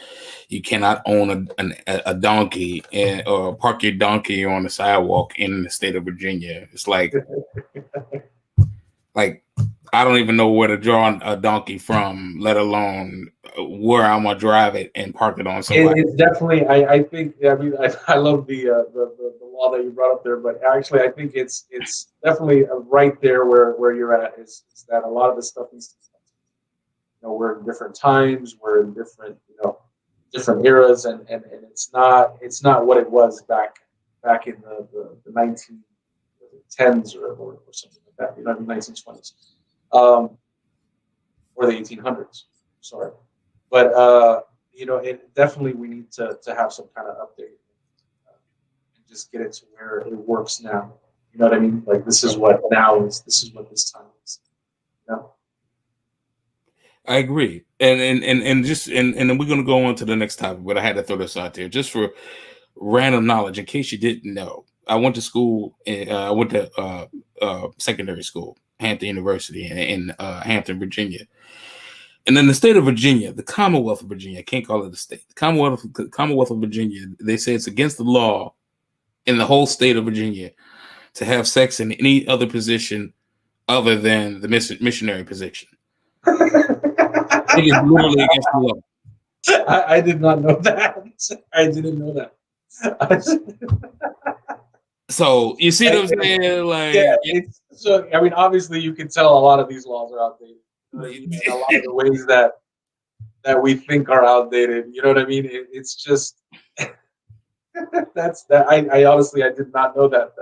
you cannot own a donkey or park your donkey on the sidewalk in the state of Virginia. It's like I don't even know where to draw a donkey from, let alone where I'm gonna drive it and park it on somebody. It's definitely. I think. I mean, I love the law that you brought up there, but actually, I think it's definitely right there where you're at. Is that a lot of this stuff needs to be, we're in different times, we're in different different eras, and it's not what it was back in the 1910s or something like that. 1920s. Or the 1800s, sorry. But, it definitely, we need to have some kind of update and just get it to where it works now. You know what I mean? Like, this is what now is, this is what this time is. I agree. And then we're going to go on to the next topic, but I had to throw this out there just for random knowledge, in case you didn't know. I went to school, I went to secondary school, Hampton University in Hampton, Virginia. And in the state of Virginia, the Commonwealth of Virginia, I can't call it a state, the Commonwealth of Virginia, they say it's against the law in the whole state of Virginia to have sex in any other position other than the missionary position. I think it's literally against the law. I did not know that. I didn't know that. So you see what I'm saying? Like, yeah. So I mean, obviously, you can tell a lot of these laws are outdated. A lot of the ways that we think are outdated. You know what I mean? It's just that's that. I honestly, I did not know that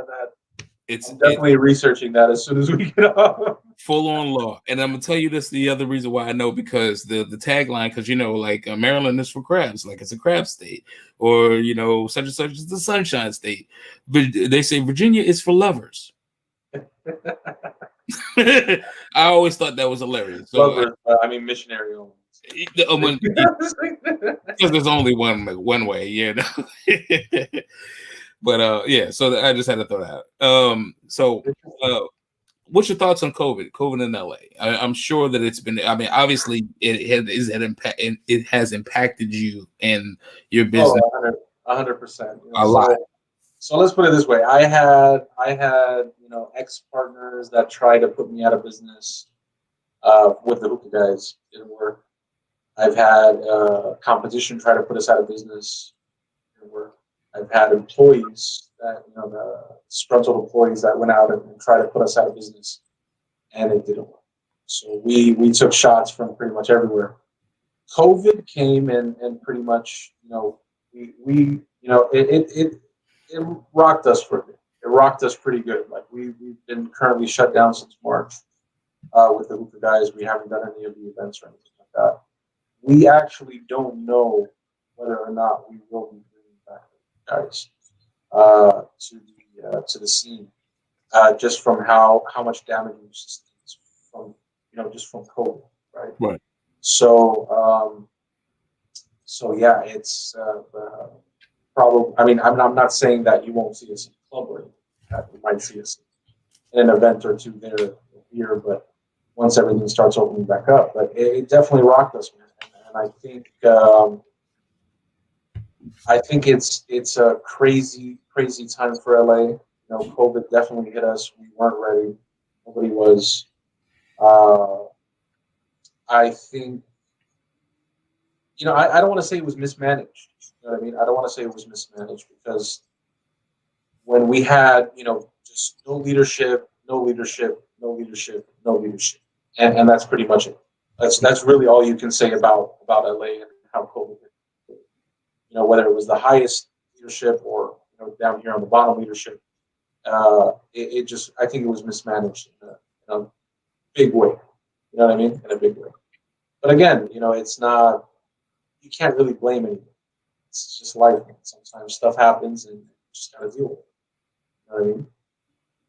It's I'm definitely researching that as soon as we get off. full on law. And I'm gonna tell you this, the other reason why I know, because the tagline, because like Maryland is for crabs, like it's a crab state, or such and such is the sunshine state, but they say Virginia is for lovers. I always thought that was hilarious. So Lovers, I mean missionary only. because there's only one way, but yeah, so I just had to throw that out. So what's your thoughts on COVID in LA? I'm sure that it's been, I mean, obviously it has impacted you and your business 100%. a lot. So let's put it this way. I had ex-partners that tried to put me out of business with the hookah guys. Didn't work. I've had competition try to put us out of business. Didn't work. I've had employees that, the disgruntled employees that went out and tried to put us out of business, and it didn't work. So we took shots from pretty much everywhere. COVID came and pretty much, it rocked us for a bit. It rocked us pretty good. Like we've been currently shut down since March with the hookah guys. We haven't done any of the events or anything like that. We actually don't know whether or not we will be bringing back the guys to the scene, just from how much damage we've sustained from just from COVID, right? Right. So yeah, it's probably. I mean, I'm not saying that you won't see us in the club or anything. That you might see us in an event or two there here, but once everything starts opening back up, but it definitely rocked us, man. And I think it's a crazy time for LA. COVID definitely hit us. We weren't ready. Nobody was. I think, I don't want to say it was mismanaged. You know what I mean? I don't want to say it was mismanaged, because when we had, just no leadership, and that's pretty much it. That's really all you can say about LA and how COVID hit. Whether it was the highest leadership or down here on the bottom leadership, it just, I think it was mismanaged in a big way. You know what I mean? In a big way. But again, it's not. You can't really blame anyone. It's just life. Sometimes stuff happens, and you just gotta deal with it. You know what I mean?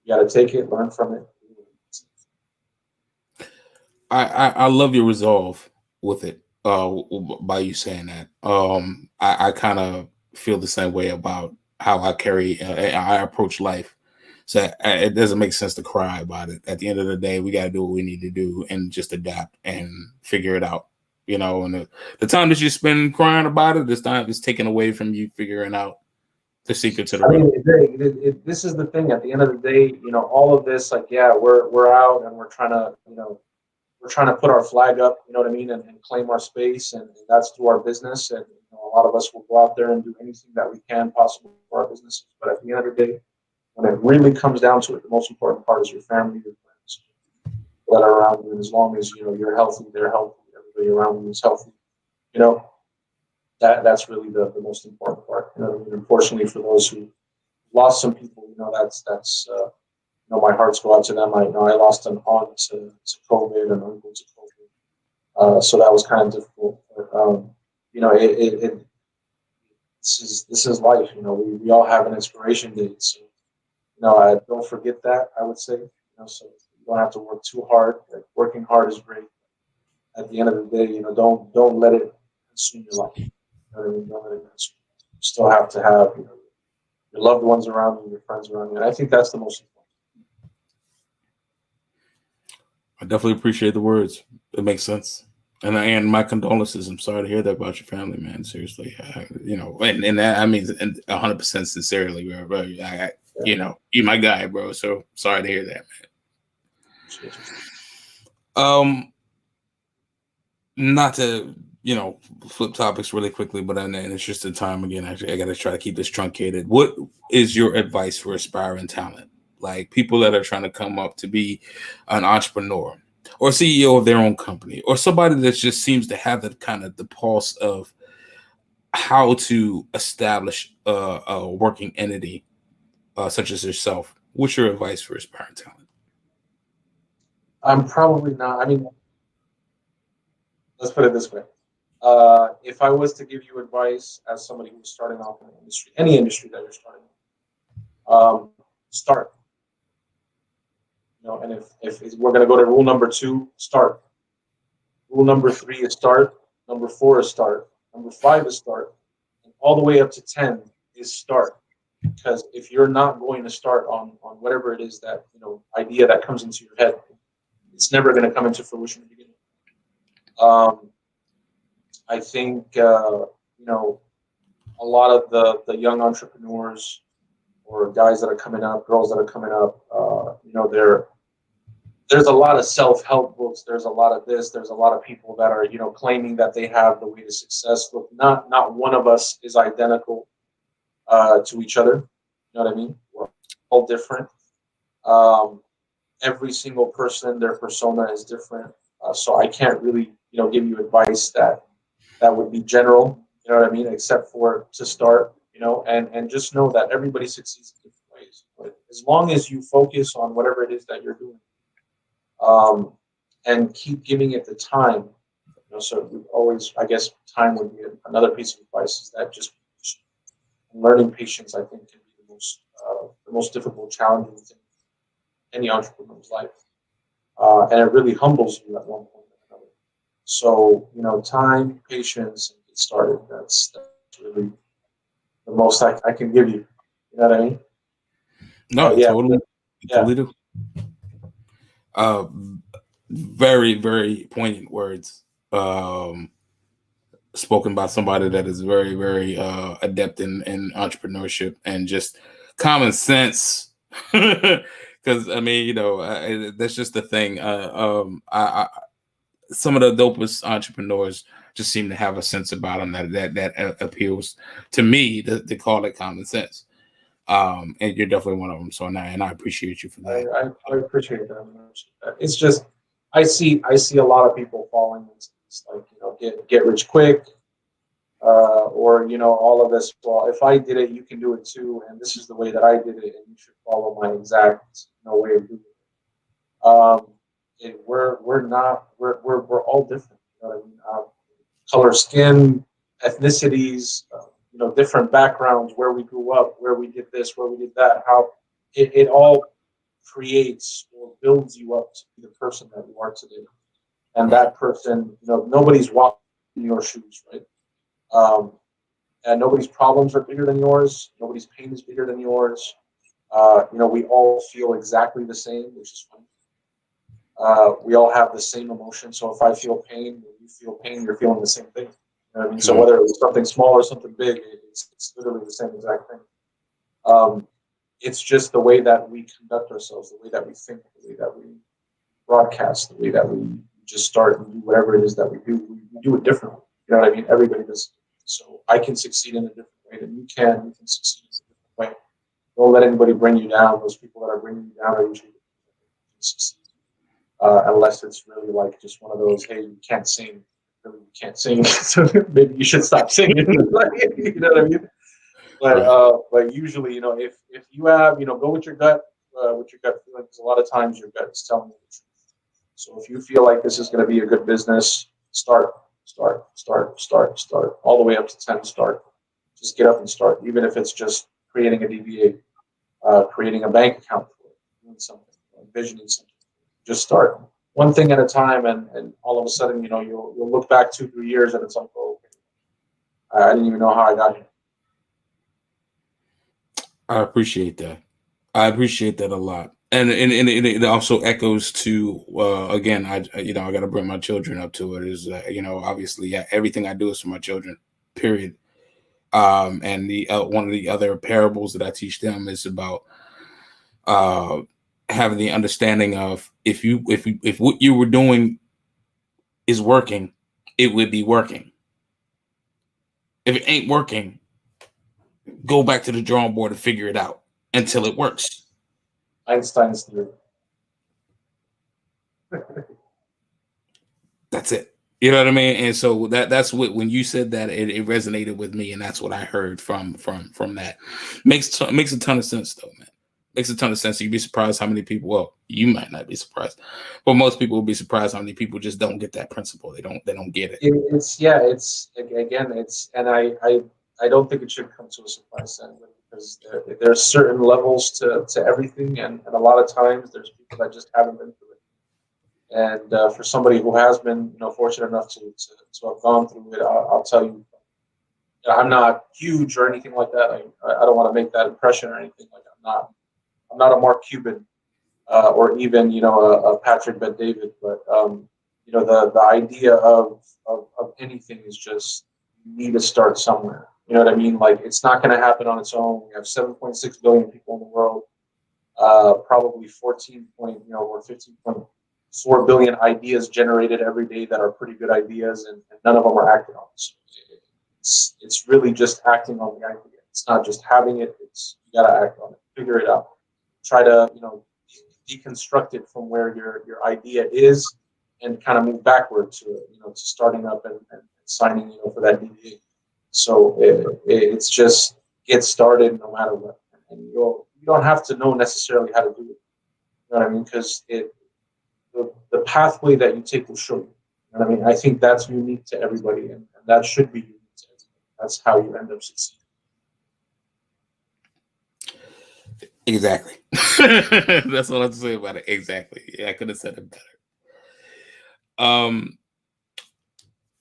You gotta take it, learn from it. I love your resolve with it. By you saying that, I kind of feel the same way about how I approach life. So it doesn't make sense to cry about it. At the end of the day, we got to do what we need to do and just adapt and figure it out. And the time that you spend crying about it, this time is taken away from you figuring out the secret to the real. This is the thing. At the end of the day, all of this, like, yeah, we're out and we're trying to put our flag up, you know what I mean, and claim our space, and that's through our business. And a lot of us will go out there and do anything that we can possible for our businesses. But at the end of the day, when it really comes down to it, the most important part is your family, your friends that are around you. And as long as you're healthy, they're healthy, everybody around you is healthy. That's really the most important part. Unfortunately, for those who lost some people, that's my hearts go out to them. I lost an aunt to COVID and uncle to COVID, so that was kind of difficult. But, this is life. We all have an expiration date, so I don't forget that. I would say, so you don't have to work too hard. Like, working hard is great. At the end of the day, don't let it consume your life. Don't let it consume. You still have to have your loved ones around you, your friends around you, and I think that's the most important. I definitely appreciate the words. It makes sense. And my condolences. I'm sorry to hear that about your family, man. Seriously, and that, I mean, 100% sincerely, bro. You're my guy, bro. So sorry to hear that, man. Not to flip topics really quickly, but in the interest of time, again, I got to try to keep this truncated. What is your advice for aspiring talent, like people that are trying to come up to be an entrepreneur or CEO of their own company, or somebody that just seems to have the pulse of how to establish a working entity, such as yourself, What's your advice for aspiring talent? I'm probably not. I mean, let's put it this way. If I was to give you advice as somebody who's starting off in an industry, any industry that you're starting, start. You know, and if we're going to go to rule number 2, start. Rule number 3 is start. Number 4 is start. Number 5 is start. And all the way up to 10 is start. Because if you're not going to start on whatever it is that, you know, idea that comes into your head, it's never going to come into fruition in the beginning. I think, you know, a lot of the young entrepreneurs or guys that are coming up, girls that are coming up, you know, there's a lot of self-help books. There's a lot of this. There's a lot of people that are, you know, claiming that they have the way to success. Look, not one of us is identical to each other. You know what I mean? We're all different. Every single person, their persona is different. So I can't really, you know, give you advice that would be general. You know what I mean? Except for to start, you know, and just know that everybody succeeds in different ways. But as long as you focus on whatever it is that you're doing, and keep giving it the time. You know, so we always, I guess, time would be another piece of advice. Is that just learning patience? I think can be the most difficult, challenging thing in any entrepreneur's life, and it really humbles you at one point or another. So you know, time, patience, and get started. That's really the most I can give you. You know what I mean? No, Yeah, totally, yeah. totally do. Very, very poignant words. Spoken by somebody that is very, very adept in entrepreneurship and just common sense. Because I mean, you know, that's just the thing. Some of the dopest entrepreneurs just seem to have a sense about them that appeals to me to call it common sense. And you're definitely one of them. So and I appreciate you for that. I appreciate that. It's just I see a lot of people falling into this, like, you know, get rich quick, or you know, all of this. Well, if I did it, you can do it too, and this is the way that I did it, and you should follow my exact, you know, way of doing it. We're all different. You know what I mean? Color, skin, ethnicities, you know, different backgrounds, where we grew up, where we did this, where we did that, how it all creates or builds you up to be the person that you are today. And that person, you know, nobody's walking in your shoes, right? And nobody's problems are bigger than yours. Nobody's pain is bigger than yours. You know, we all feel exactly the same, which is funny. We all have the same emotion. So if I feel pain, when you feel pain, you're feeling the same thing. You know what I mean? So whether it's something small or something big, it's literally the same exact thing. It's just the way that we conduct ourselves, the way that we think, the way that we broadcast, the way that we just start and do whatever it is that we do. We do it differently. You know what I mean? Everybody does. So I can succeed in a different way than you can. You can succeed in a different way. Don't let anybody bring you down. Those people that are bringing you down are usually succeed. Unless it's really like just one of those, hey, you can't sing. Really, you can't sing, so maybe you should stop singing. You know what I mean? But usually, you know, if you have, you know, go with your gut feeling, because a lot of times your gut is telling you the truth. So if you feel like this is going to be a good business, start, all the way up to 10. Start, just get up and start, even if it's just creating a DBA, creating a bank account for it, doing something, envisioning something. Just start one thing at a time, and all of a sudden, you know, you'll look back 2-3 years and it's like, oh, okay, I didn't even know how I got here. I appreciate that. I appreciate that a lot, and it also echoes to again. I got to bring my children up to it. Is you know, obviously, yeah, everything I do is for my children. Period. And the one of the other parables that I teach them is about having the understanding of if what you were doing is working, it would be working. If it ain't working, go back to the drawing board and figure it out until it works. Einstein's theory. That's it. You know what I mean? And so that's what, when you said that, it resonated with me, and that's what I heard from that. Makes a ton of sense though, man. Makes a ton of sense. You'd be surprised how many people. Well, you might not be surprised, but most people will be surprised how many people just don't get that principle. They don't get it. It's again, and I don't think it should come to a surprise then, because there's certain levels to everything, and a lot of times there's people that just haven't been through it. And for somebody who has been, fortunate enough to have gone through it, I'll tell you, I'm not huge or anything like that. I don't want to make that impression or anything. Like I'm not a Mark Cuban or even a Patrick Bet-David, but the idea of anything is just, you need to start somewhere. You know what I mean? Like, it's not going to happen on its own. We have 7.6 billion people in the world, probably or 15.4 billion ideas generated every day that are pretty good ideas, and none of them are acted on. So it's really just acting on the idea. It's not just having it. It's, you got to act on it, figure it out, try to deconstruct it from where your idea is, and kind of move backward to to starting up and signing for that DBA. So it's just get started no matter what, and you don't have to know necessarily how to do it. You know what I mean? Because the pathway that you take will show you. You know what I mean? I think that's unique to everybody, and that should be unique to everybody. That's how you end up succeeding. Exactly. That's all I have to say about it. Exactly. Yeah, I could have said it better.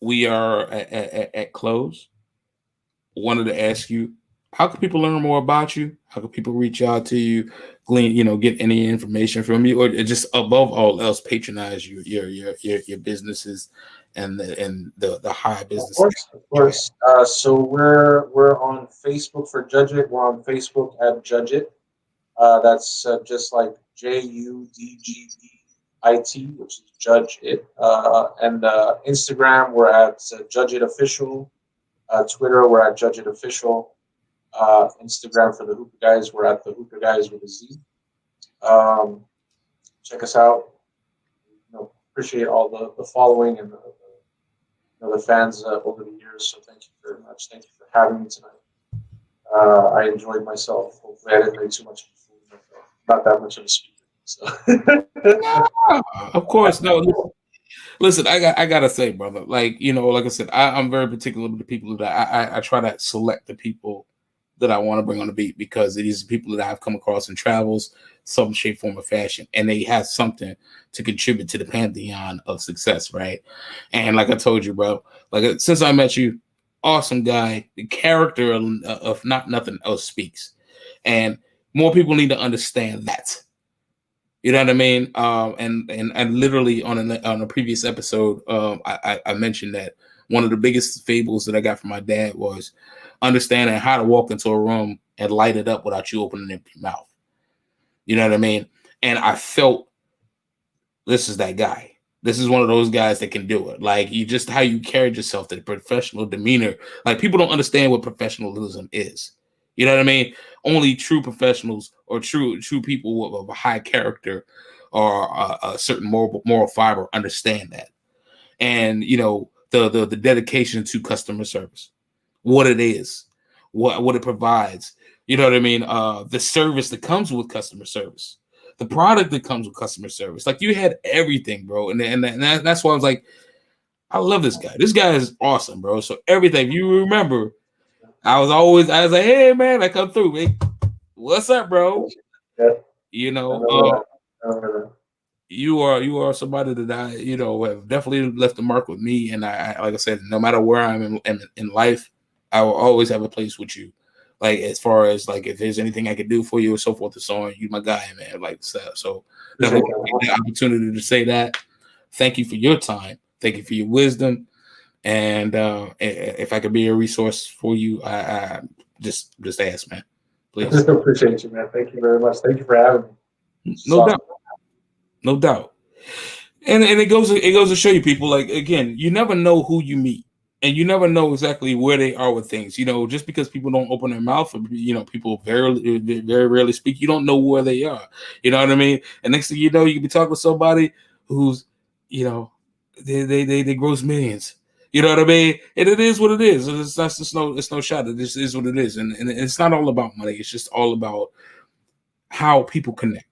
We are at close. Wanted to ask you, how can people learn more about you? How can people reach out to you, glean, get any information from you, or just above all else, patronize your businesses and the high business? Of course. So we're on Facebook for JudgeIt. We're on Facebook at JudgeIt. That's just like JudgeBit, which is JudgeIt. And Instagram, we're at JudgeIt Official. Twitter, we're at JudgeIt Official. Instagram for the Hookah Guys, we're at the Hookah Guys with a Z. Check us out. Appreciate all the following and the fans over the years. So thank you very much. Thank you for having me tonight. I enjoyed myself. Hopefully, I didn't make too much of a fool. Not that much of a speaker. So. No, of course, no. Listen, I gotta say, brother, like I said, I'm very particular with the people that I try to select the people that I want to bring on the beat, because these are people that I've come across in travels, some shape, form, or fashion, and they have something to contribute to the pantheon of success, right? And like I told you, bro, like since I met you, awesome guy, the character of not nothing else speaks, and more people need to understand that. You know what I mean? And literally on a previous episode, I mentioned that one of the biggest fables that I got from my dad was understanding how to walk into a room and light it up without you opening an empty mouth. You know what I mean? And I felt this is that guy. This is one of those guys that can do it. Like, you just how you carried yourself, the professional demeanor. Like, people don't understand what professionalism is. You know what I mean? Only true professionals or true people of a high character or a certain moral fiber understand that. And the dedication to customer service, what it is, what it provides. You know what I mean? The service that comes with customer service, the product that comes with customer service. Like, you had everything, bro. And that's why I was like, I love this guy. This guy is awesome, bro. So everything, if you remember, I was like, hey man, I come through, man. What's up, bro? Yeah. You are somebody that I have definitely left a mark with me. And I like I said, no matter where I'm in life, I will always have a place with you. Like, as far as like, if there's anything I could do for you or so forth and so on, you my guy, man. Like, so definitely the opportunity to say that. Thank you for your time. Thank you for your wisdom. And if I could be a resource for you, I just ask, man. Please. I appreciate you, man. Thank you very much. Thank you for having me. No doubt. And it goes to show you, people, like, again, you never know who you meet, and you never know exactly where they are with things. Just because people don't open their mouth, or people very, very rarely speak, you don't know where they are. You know what I mean? And next thing you know, you can be talking with somebody who's, they gross millions. You know what I mean? And it is what it is. It's no shot. It just is what it is. And it's not all about money. It's just all about how people connect.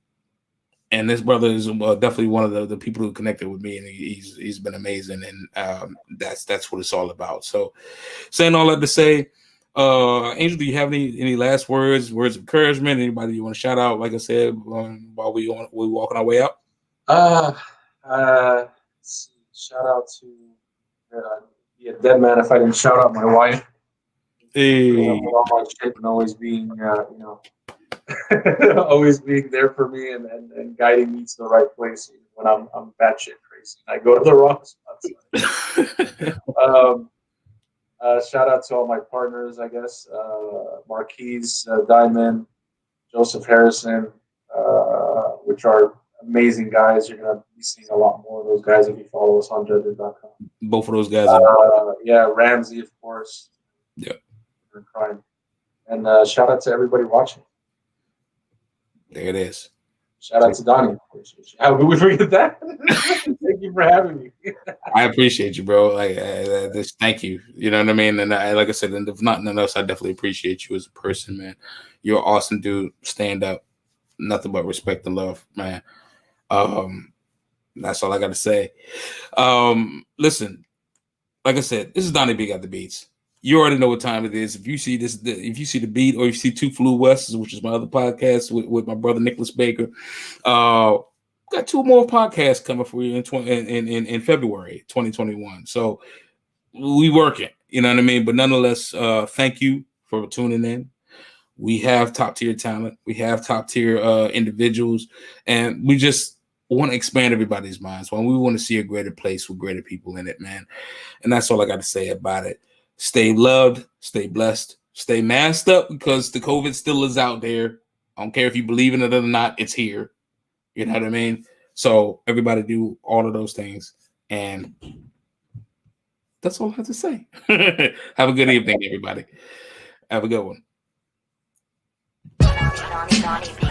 And this brother is definitely one of the people who connected with me, and he's been amazing, and that's what it's all about. So, saying all that to say, Angel, do you have any last words of encouragement? Anybody you want to shout out? Like I said, while we walking our way out. Let's see. Shout out to be a dead man if I didn't shout out my wife. Hey. With all my shit and always being always being there for me and guiding me to the right place even when I'm batshit crazy. I go to the wrong spots. Shout out to all my partners, I guess. Marquise, Diamond, Joseph Harrison, which are amazing guys. You're gonna be seeing a lot more of those guys if you follow us on JudgeIt.com. Both of those guys yeah, Ramsey, of course. Yeah. Crime. And shout out to everybody watching. There it is. Shout out to Donnie. How did we forget that? Thank you for having me. I appreciate you, bro. Like, thank you. You know what I mean? And like I said, and if nothing else, I definitely appreciate you as a person, man. You're an awesome dude. Stand up. Nothing but respect and love, man. That's all I got to say. Listen, like I said, this is Donnie B Got the Beats. You already know what time it is. If you see this, if you see the beat, or if you see Two Flew West, which is my other podcast with my brother Nicholas Baker, got 2 more podcasts coming for you in February 2021. So we working, you know what I mean. But nonetheless, thank you for tuning in. We have top tier talent. We have top tier individuals, and we just want to expand everybody's minds. We want to see a greater place with greater people in it, man. And that's all I got to say about it. Stay loved, stay blessed, stay masked up because the COVID still is out there. I don't care if you believe in it or not, it's here. You know what I mean? So everybody do all of those things. And that's all I have to say. Have a good evening, everybody. Have a good one. Donnie B.